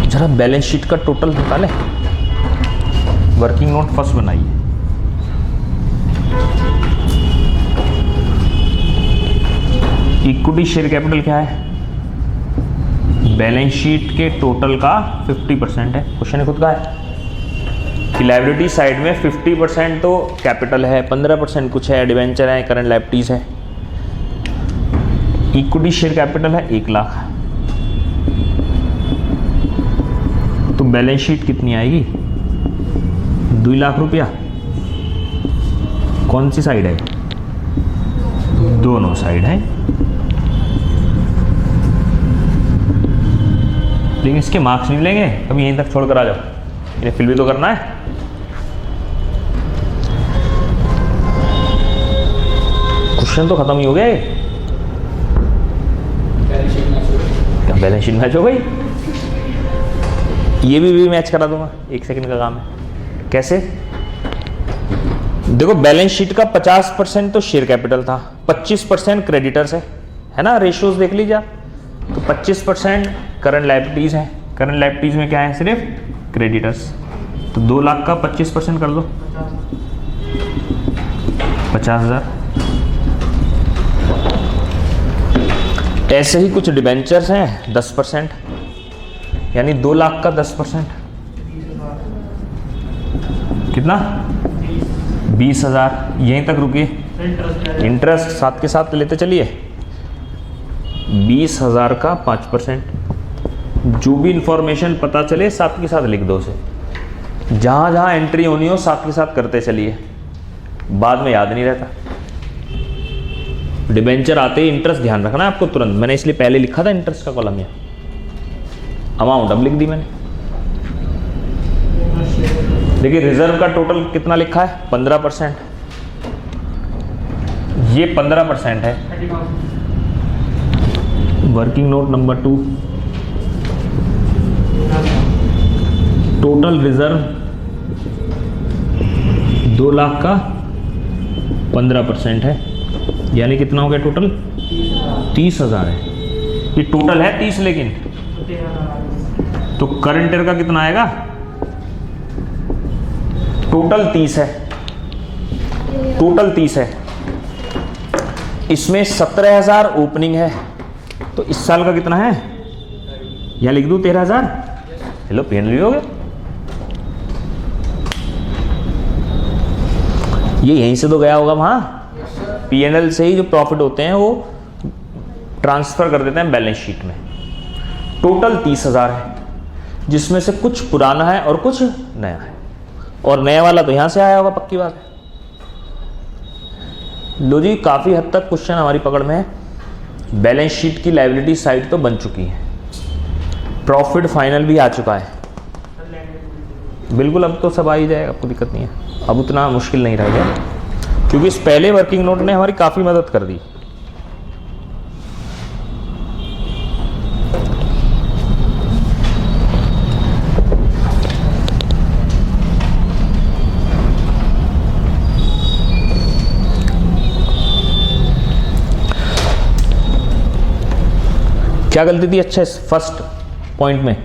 जरा बैलेंस शीट का टोटल निकालें। वर्किंग नोट फर्स्ट बनाइए। इक्विटी शेयर कैपिटल क्या है? बैलेंस शीट के टोटल का 50% है। क्वेश्चन खुद का है कि लायबिलिटी साइड में 50% तो कैपिटल है, 15% कुछ है, डिवेंचर है, करंट लायबिलिटीज है। इक्विटी शेयर कैपिटल है 1 लाख, तो बैलेंस शीट कितनी आएगी? 2 लाख रुपया। कौन सी साइड है? दोनों साइड है, लेकिन इसके मार्क्स नहीं लेंगे, कभी यहीं तक छोड़कर आ जाओ, इन्हें फिल भी तो करना है। क्वेश्चन तो खत्म ही हो गए। क्या बैलेंस शीट मैच हो गई? ये भी मैच करा दूंगा, 1 सेकंड का काम है। कैसे? देखो बैलेंस शीट का 50% तो शेयर कैपिटल था, 25% क्रेडिटर्स है ना। रेशियोज देख लीजिए आप, तो 25% करंट लायबिलिटीज है। करंट लायबिलिटीज में क्या है? सिर्फ क्रेडिटर्स। तो 2 लाख का 25% कर दो, 50,000। ऐसे ही कुछ डिबेंचर्स हैं 10%, यानी 2 लाख का 10% कितना, 20,000। यहीं तक रुकिए, इंटरेस्ट साथ के साथ लेते चलिए। 20,000 का 5%, जो भी इंफॉर्मेशन पता चले साथ के साथ लिख दो उसे, जहाँ जहाँ एंट्री होनी हो साथ के साथ करते चलिए, बाद में याद नहीं रहता। डिबेंचर आते ही इंटरेस्ट ध्यान रखना है आपको तुरंत, मैंने इसलिए पहले लिखा था इंटरेस्ट का कॉलम में, अमाउंट अब लिख दी मैंने। देखिए रिजर्व का टोटल कितना लिखा है, 15%, ये 15% है। Working note number 2, total reserve 2 lakh का 15% है, यानी कितना हो गया टोटल, 30,000 है। ये टोटल है 30, लेकिन तो करंट ईयर का कितना आएगा, टोटल 30 है, टोटल 30 है, इसमें 17,000 ओपनिंग है, तो इस साल का कितना है, यहां लिख दूं 13,000। हेलो पेन भी हो गया, ये यहीं से तो गया होगा वहां, P&L से ही जो प्रॉफिट होते हैं वो ट्रांसफर कर देते हैं बैलेंस शीट में। टोटल 30,000 है, जिसमें से कुछ पुराना है और कुछ नया है, और नया वाला तो यहां से आया होगा, पक्की बात है। लो जी, काफी हद तक क्वेश्चन हमारी पकड़ में है। बैलेंस शीट की लायबिलिटी साइड तो बन चुकी है, प्रॉफिट फाइनल भी आ चुका है, बिल्कुल अब तो सब आ ही जाएगा, आपको दिक्कत नहीं है, अब उतना मुश्किल नहीं रह गया, क्योंकि इस पहले वर्किंग नोट ने हमारी काफी मदद कर दी। क्या गलती थी, अच्छा इस फर्स्ट पॉइंट में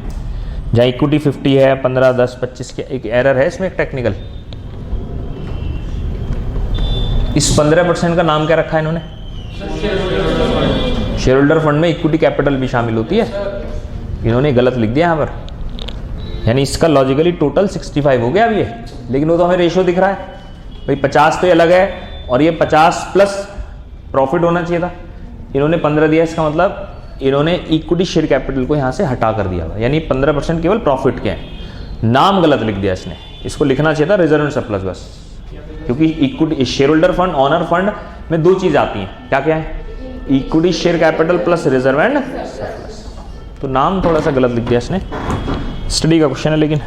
जहाँ इक्विटी 50 है, 15, 10, 25 की एक एरर है इसमें, एक टेक्निकल। इस 15% का नाम क्या रखा है इन्होंने, शेयर होल्डर फंड में इक्विटी कैपिटल भी शामिल होती है, इन्होंने गलत लिख दिया यहाँ पर, यानी इसका लॉजिकली टोटल 65 हो गया अभी ये, लेकिन वो तो हमें रेशियो दिख रहा है भाई, 50 तो ये अलग है और ये 50 प्लस प्रॉफिट होना चाहिए था, इन्होंने 15 दिया, इसका मतलब इन्होंने इक्विटी शेयर कैपिटल को यहाँ से हटा कर दिया हुआ, यानी 15% केवल प्रॉफिट के हैं, नाम गलत लिख दिया इसने, इसको लिखना चाहिए था रिजर्व एंड सरप्लस बस, क्योंकि equity share holder fund, owner fund में 2 चीज आती हैं, क्या क्या है, equity share capital plus reserve and surplus, तो नाम थोड़ा सा गलत लिख दिया इसने। स्टडी का क्वेश्चन है, लेकिन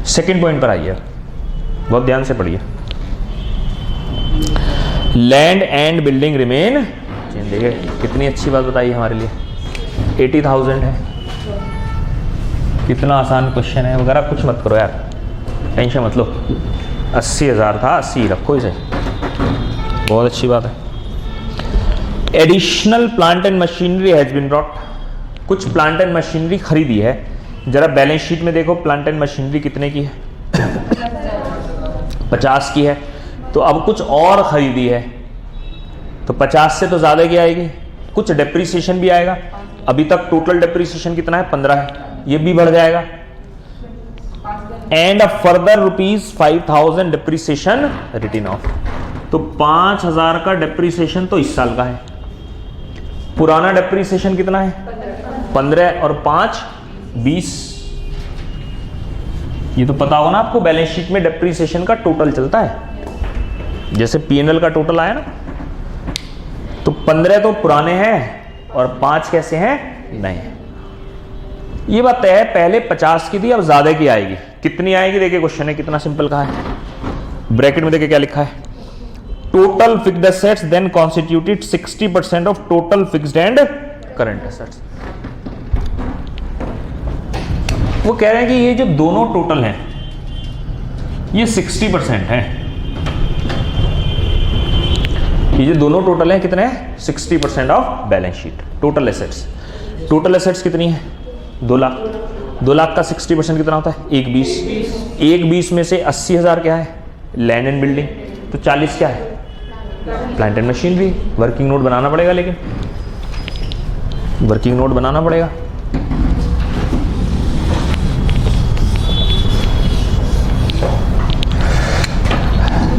सेकंड पॉइंट पर आइए, बहुत ध्यान से पढ़िए। लैंड एंड बिल्डिंग रिमेन, देखिए कितनी अच्छी बात बताई हमारे लिए, 80,000 है, कितना आसान क्वेश्चन है वगैरह, कुछ मत करो यार, टेंशन मत लो। 80,000 था, 80 रखो इसे, बहुत अच्छी बात है। Additional plant and machinery has been brought, कुछ प्लांट एंड मशीनरी खरीदी है, जरा बैलेंस शीट में देखो प्लांट एंड मशीनरी कितने की है, 50 की है, तो अब कुछ और खरीदी है, तो 50 से तो ज्यादा की आएगी, कुछ डेप्रीसिएशन भी आएगा, अभी तक टोटल डेप्रीसिएशन कितना है, 15 है, ये भी बढ़ जाएगा, and a further ₹5,000 depreciation written off, तो 5,000 का डेप्रीसिएशन तो इस साल का है, पुराना डेप्रीसिएशन कितना है, 15 और 5 20, ये तो पता होगा ना आपको, बैलेंस शीट में डेप्रीसिएशन का टोटल चलता है, जैसे P&L का टोटल आया ना, तो 15 तो पुराने हैं और 5 कैसे हैं, नए हैं। ये बात तय है, पहले 50 की थी, अब ज्यादा की आएगी, कितनी आएगी देखिए, क्वेश्चन है कितना सिंपल कहा है, ब्रैकेट में देखिए क्या लिखा है, total fixed assets then constituted 60% of total fixed and current assets. वो कह रहे हैं कि ये जो दोनों टोटल हैं ये 60% है, ये जो दोनों टोटल हैं कितने हैं, 60% of balance sheet total assets. Total assets कितनी है, 2 लाख, 2 लाख का 60% कितना होता है? 1,20। 1,20 में से 80,000 क्या है? Land and building. तो 40 क्या है? Plant and machinery. Working note बनाना पड़ेगा, लेकिन वर्किंग नोट बनाना पड़ेगा।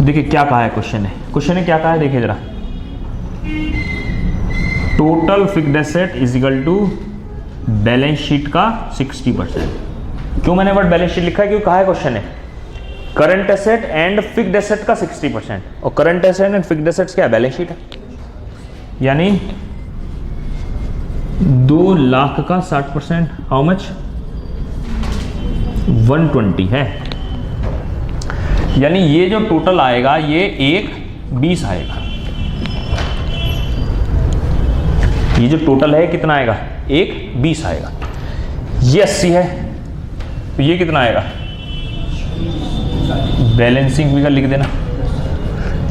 देखिए क्या कहा है क्वेश्चन ने। क्वेश्चन ने क्या कहा है, देखिए जरा। Total fixed asset is equal to balance sheet का 60%। क्यों मैंने वर्ड बैलेंस शीट लिखा है? क्यों कहा है क्वेश्चन ने current asset and fixed asset का 60%। और current asset and fixed assets क्या है? बैलेंस शीट है। यानी 2 लाख का 60%, हाउ मच? 120 है। यानी ये जो टोटल आएगा ये 1,20 आएगा। ये जो टोटल है कितना आएगा? 1,20 आएगा। ये 80 है तो ये कितना आएगा? बैलेंसिंग फिगर लिख देना।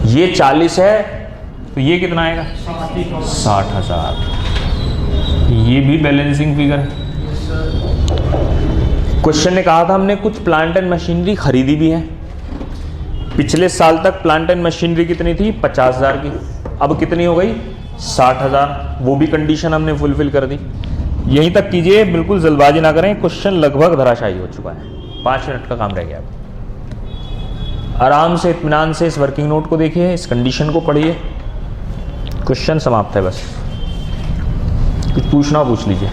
ये 40 है तो ये कितना आएगा? 60,000। ये भी बैलेंसिंग फिगर है। क्वेश्चन ने कहा था हमने कुछ प्लांट एंड मशीनरी खरीदी भी है। पिछले साल तक प्लांट एंड मशीनरी कितनी थी? 50,000 की। अब कितनी हो गई? 60,000। वो भी कंडीशन हमने फुलफिल कर दी। यहीं तक कीजिए, बिल्कुल जल्दबाजी ना करें। क्वेश्चन लगभग धराशायी हो चुका है। 5 मिनट का काम रह गया। अब आराम से इत्मीनान से इस वर्किंग नोट को देखिए, इस कंडीशन को पढ़िए। क्वेश्चन समाप्त है। बस कुछ पूछना पूछ लीजिए।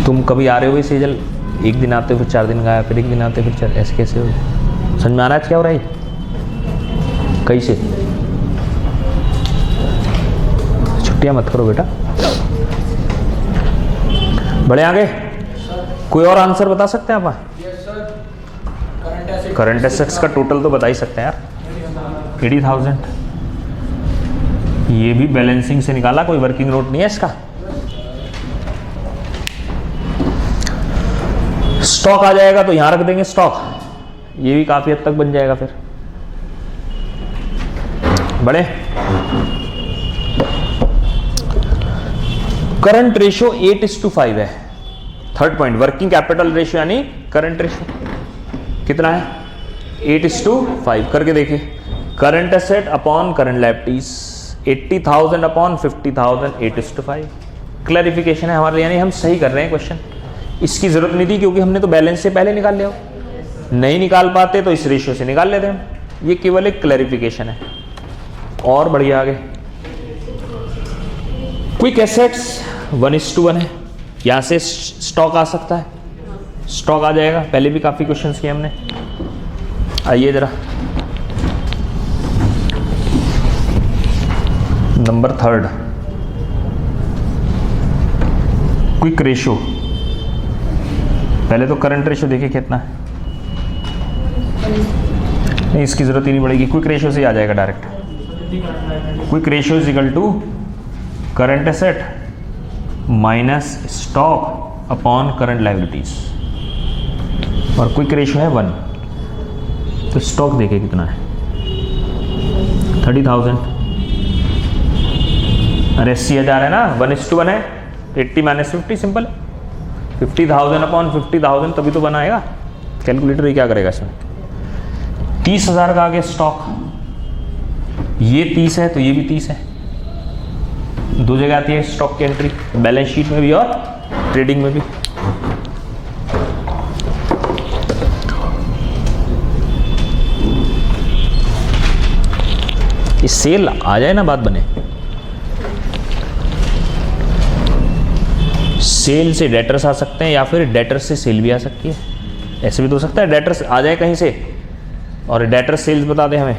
तुम कभी आ रहे हो सेजल? एक दिन आते हो फिर 4 दिन गाया, फिर एक दिन आते हो फिर 4, ऐसे कैसे हो? समझ में आ रहा है क्या हो रहा है? कैसे? छुट्टियां मत करो बेटा। बढ़े आगे। कोई और आंसर बता सकते हैं आप? करंट एसेट्स का टोटल तो बता ही सकते हैं यार, 80,000। ये भी बैलेंसिंग से निकाला, कोई वर्किंग नोट नहीं है इसका। स्टॉक आ जाएगा तो यहां रख देंगे स्टॉक। ये भी काफी हद तक बन जाएगा फिर। बड़े करंट रेशियो 8:5 है। Third point, working capital ratio यानी करंट रेशियो कितना है? 8:5 करके देखिए। Current asset upon current liabilities, 80,000 upon 50,000, 8:5। Clarification है हमारे, यानी हम सही कर रहे हैं क्वेश्चन। इसकी जरूरत नहीं थी क्योंकि हमने तो बैलेंस से पहले निकाल लिया। नहीं निकाल पाते तो इस रेशियो से निकाल लेते हम। ये केवल एक क्लैरिफिकेशन है। और बढ़िया आगे, क्विक एसेट्स 1:1 है। यहां से स्टॉक आ सकता है, स्टॉक आ जाएगा। पहले भी काफी क्वेश्चंस किए हमने। आइए जरा नंबर 3, क्विक रेशियो। पहले तो करंट रेशियो देखिए कितना है। नहीं, इसकी जरूरत ही नहीं पड़ेगी, क्विक रेशियो से ही आ जाएगा direct. Quick ratio is equal to current asset minus stock upon current liabilities, और क्विक रेशियो है 1। तो स्टॉक देखिए कितना है? 30,000। अरे 80,000 है ना, 1:1 है। 80 - 50 सिंपल। 50,000 अपॉन 50,000 तभी तो बनाएगा। कैलकुलेटर ही क्या करेगा इसमें? 30,000 का आगे स्टॉक, ये 30 है तो ये भी 30 है। 2 जगह आती है स्टॉक की एंट्री, बैलेंस शीट में भी और ट्रेडिंग में भी। इस सेल आ जाए ना, बात बने। सेल से डेटर्स आ सकते हैं या फिर डेटर्स से सेल भी आ सकती है। ऐसे भी तो हो सकता है डेटर्स आ जाए कहीं से और डेटर सेल्स बता दे हमें।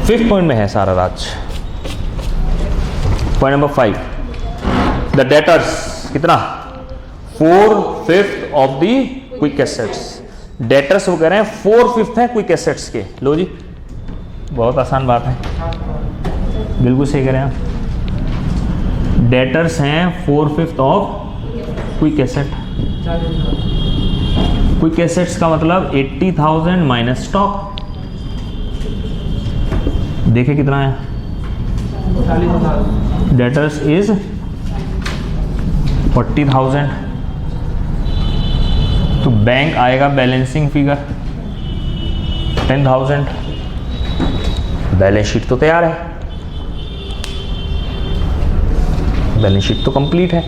5th पॉइंट में है सारा राज। पॉइंट नंबर 5, द डेटर्स कितना? 4/5 of the quick assets. Debtors वो कह रहे हैं 4/5 है क्विक एसेट्स के। लो जी, बहुत आसान बात है, बिल्कुल सही करें आप। डेटर्स हैं 4/5 of quick asset. Quick assets का मतलब 80,000 माइनस स्टॉक। देखिए कितना है, 40,000। Debtors is 40,000। तो बैंक आएगा बैलेंसिंग फिगर 10,000। बैलेंस शीट तो तैयार है, बैलेंस शीट तो कंप्लीट है।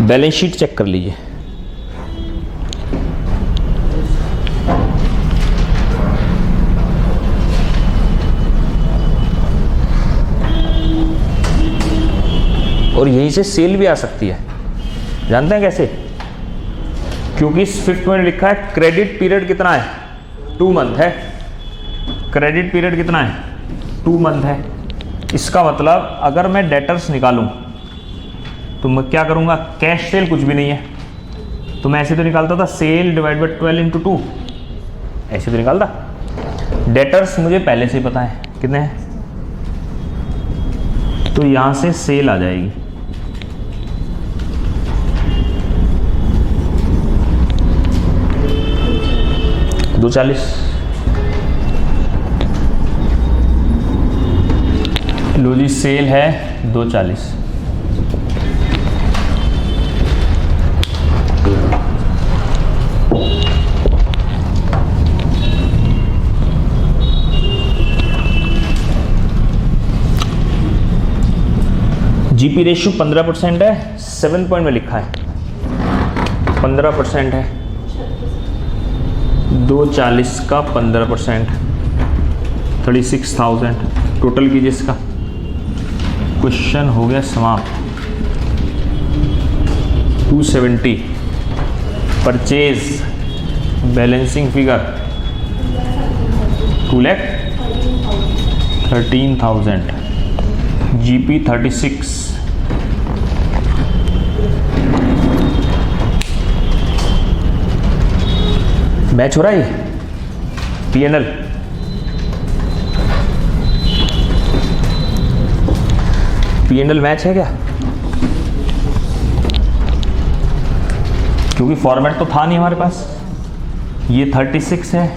बैलेंस शीट चेक कर लीजिए। और यहीं से सेल भी आ सकती है, जानते हैं कैसे? क्योंकि इस 5th में लिखा है क्रेडिट पीरियड कितना है, 2 मंथ है। क्रेडिट पीरियड कितना है, 2 मंथ है। इसका मतलब अगर मैं डेटर्स निकालूं तो मैं क्या करूंगा, कैश सेल कुछ भी नहीं है, तो मैं ऐसे तो निकालता था सेल डिवाइड बाई 12 × 2, ऐसे तो निकालता। डेटर्स मुझे पहले से ही पता है कितने हैं, तो यहां से सेल आ जाएगी। $240। लो जी, सेल है 240। जीपी रेशियो 15% है, 7 पॉइंट में लिखा है 15% है। 240 का 15%, 36,000 टोटल कीजिए इसका। क्वेश्चन हो गया समाप्त। 270 purchase balancing figure 2,13,000, GP 36। Match हो रहा है पीएनएल। पीएनएल मैच है क्या? क्योंकि फॉर्मेट तो था नहीं हमारे पास। ये 36 है,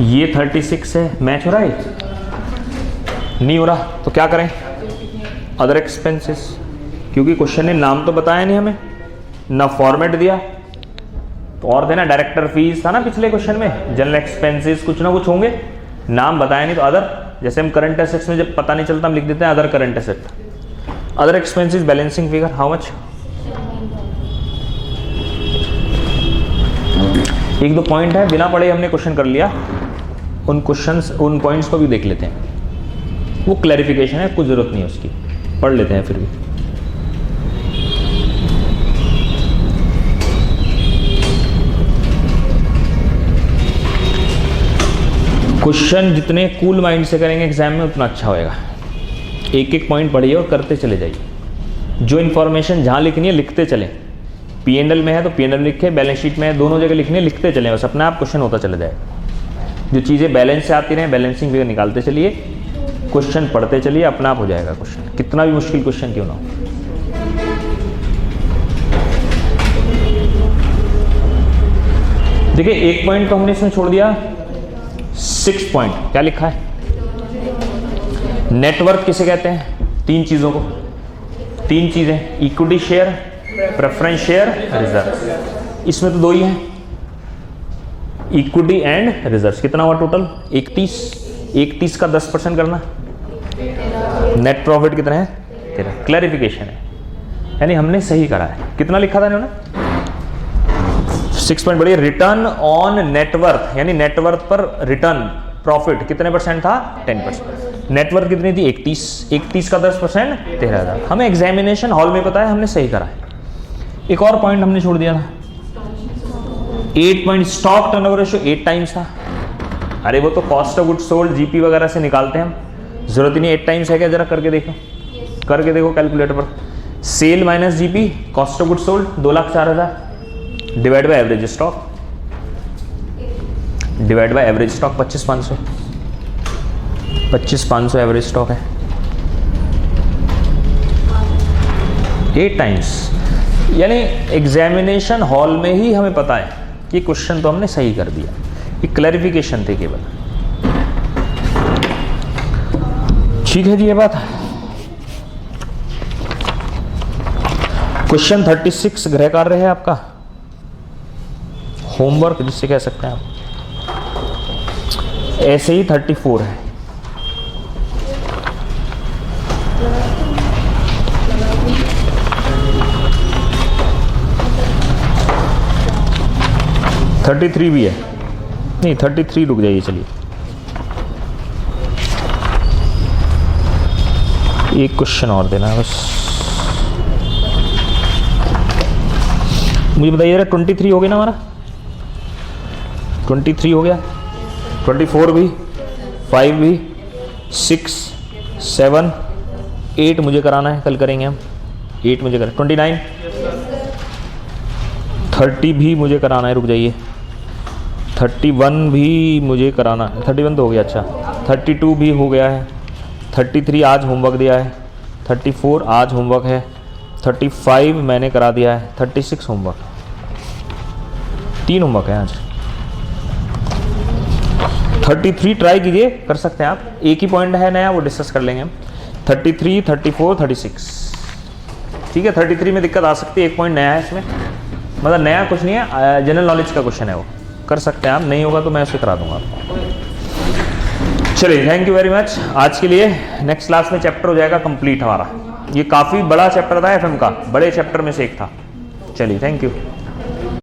ये 36 है, मैच हो रहा है? नहीं हो रहा तो क्या करें, अदर एक्सपेंसेस। क्योंकि क्वेश्चन ने नाम तो बताया नहीं हमें, ना फॉर्मेट दिया, तो और देना डायरेक्टर फीस था ना पिछले क्वेश्चन में, जनरल एक्सपेंसेस कुछ ना कुछ होंगे, नाम बताया नहीं तो अदर। जैसे हम करंट एसेट्स में जब पता नहीं चलता हम लिख देते हैं other current asset. Other expenses balancing figure how much? 1-2 point है, बिना पढ़े हमने क्वेश्चन कर लिया। उन क्वेश्चंस, उन पॉइंट्स को भी देख लेते हैं, वो क्लैरिफिकेशन है, कुछ जरूरत नहीं है उसकी, पढ़ लेते हैं फिर भी। क्वेश्चन जितने कूल माइंड से करेंगे एग्जाम में उतना अच्छा होएगा। एक एक पॉइंट पढ़िए और करते चले जाइए। जो इन्फॉर्मेशन जहाँ लिखनी है लिखते चलें। पीएनएल में है तो पीएनएल लिखे, बैलेंस शीट में है, दोनों जगह लिखने लिखते चलें, बस अपने आप क्वेश्चन होता चले जाए। जो चीज़ें बैलेंस से आती रहें बैलेंसिंग फिगर निकालते चलिए, क्वेश्चन पढ़ते चलिए, अपना आप हो जाएगा क्वेश्चन, कितना भी मुश्किल क्वेश्चन क्यों ना हो। देखिए एक पॉइंट तो हमने इसमें छोड़ दिया, 6 पॉइंट क्या लिखा है? नेटवर्क किसे कहते हैं? 3 चीजों को, 3 चीजें, equity share, preference share, reserve. इसमें तो 2 ही हैं, इक्विटी एंड रिजर्व। कितना हुआ टोटल? 31। 31 का 10% करना, नेट प्रॉफिट कितना है? 13। क्लैरिफिकेशन है, यानी हमने सही करा है। कितना लिखा था इन्होंने? 6 पॉइंट बढ़िया। रिटर्न ऑन नेटवर्थ, यानी नेटवर्थ पर रिटर्न प्रॉफिट कितने % था? 10%। नेटवर्थ कितनी थी? 31। 31 का 10% 13,000। हमें एग्जामिनेशन हॉल में पता है, हमने सही करा है। एक और पॉइंट हमने छोड़ दिया था, 8 point stock turnover ratio 8 times था। अरे वो तो cost of goods sold GP वगैरह से निकालते हैं हम, जरूरत ही नहीं 8 टाइम्स है क्या? जरा करके देखो, करके देखो कैलकुलेटर पर। Sale minus GP, cost of goods sold 2,04,000, divide by average stock, divide by average stock 25,500, 25,500 average stock है, 8 टाइम्स। यानी एग्जामिनेशन हॉल में ही हमें पता है कि क्वेश्चन तो हमने सही कर दिया, ये क्लैरिफिकेशन थी केवल। ठीक है जी, ये बात। क्वेश्चन 36 गृह कार्य है आपका, होमवर्क जिससे कह सकते हैं आप, ऐसे ही 34 है। थर्टी 33 भी है, नहीं 33 रुक जाइए, चलिए एक क्वेश्चन और देना है बस। मुझे बताइए 23 हो गया ना हमारा, 23 हो गया, 24 भी, 5 भी, 6, 7, 8 मुझे कराना है, कल करेंगे हम, 8 मुझे करें, 29, 30 भी मुझे कराना है, रुक जाइए, 31 भी मुझे कराना है, 31 तो हो गया, अच्छा 32 भी हो गया है, 33 आज होमवर्क दिया है, 34 आज होमवर्क है, 35 मैंने करा दिया है, 36 होमवर्क, 3 होमवर्क है आज। 33 ट्राई कीजिए, कर सकते हैं आप, एक ही पॉइंट है नया, वो डिस्कस कर लेंगे हम। 33, 34, 36, ठीक है। 33 में दिक्कत आ सकती है, एक पॉइंट नया है इसमें, मतलब नया कुछ नहीं है, जनरल नॉलेज का क्वेश्चन है, वो कर सकते हैं आप, नहीं होगा तो मैं उसे करा दूंगा आपको। चलिए, थैंक यू वेरी मच आज के लिए। नेक्स्ट क्लास में चैप्टर हो जाएगा कंप्लीट हमारा, ये काफ़ी बड़ा चैप्टर था एफएम का, बड़े चैप्टर में से एक था। चलिए, थैंक यू।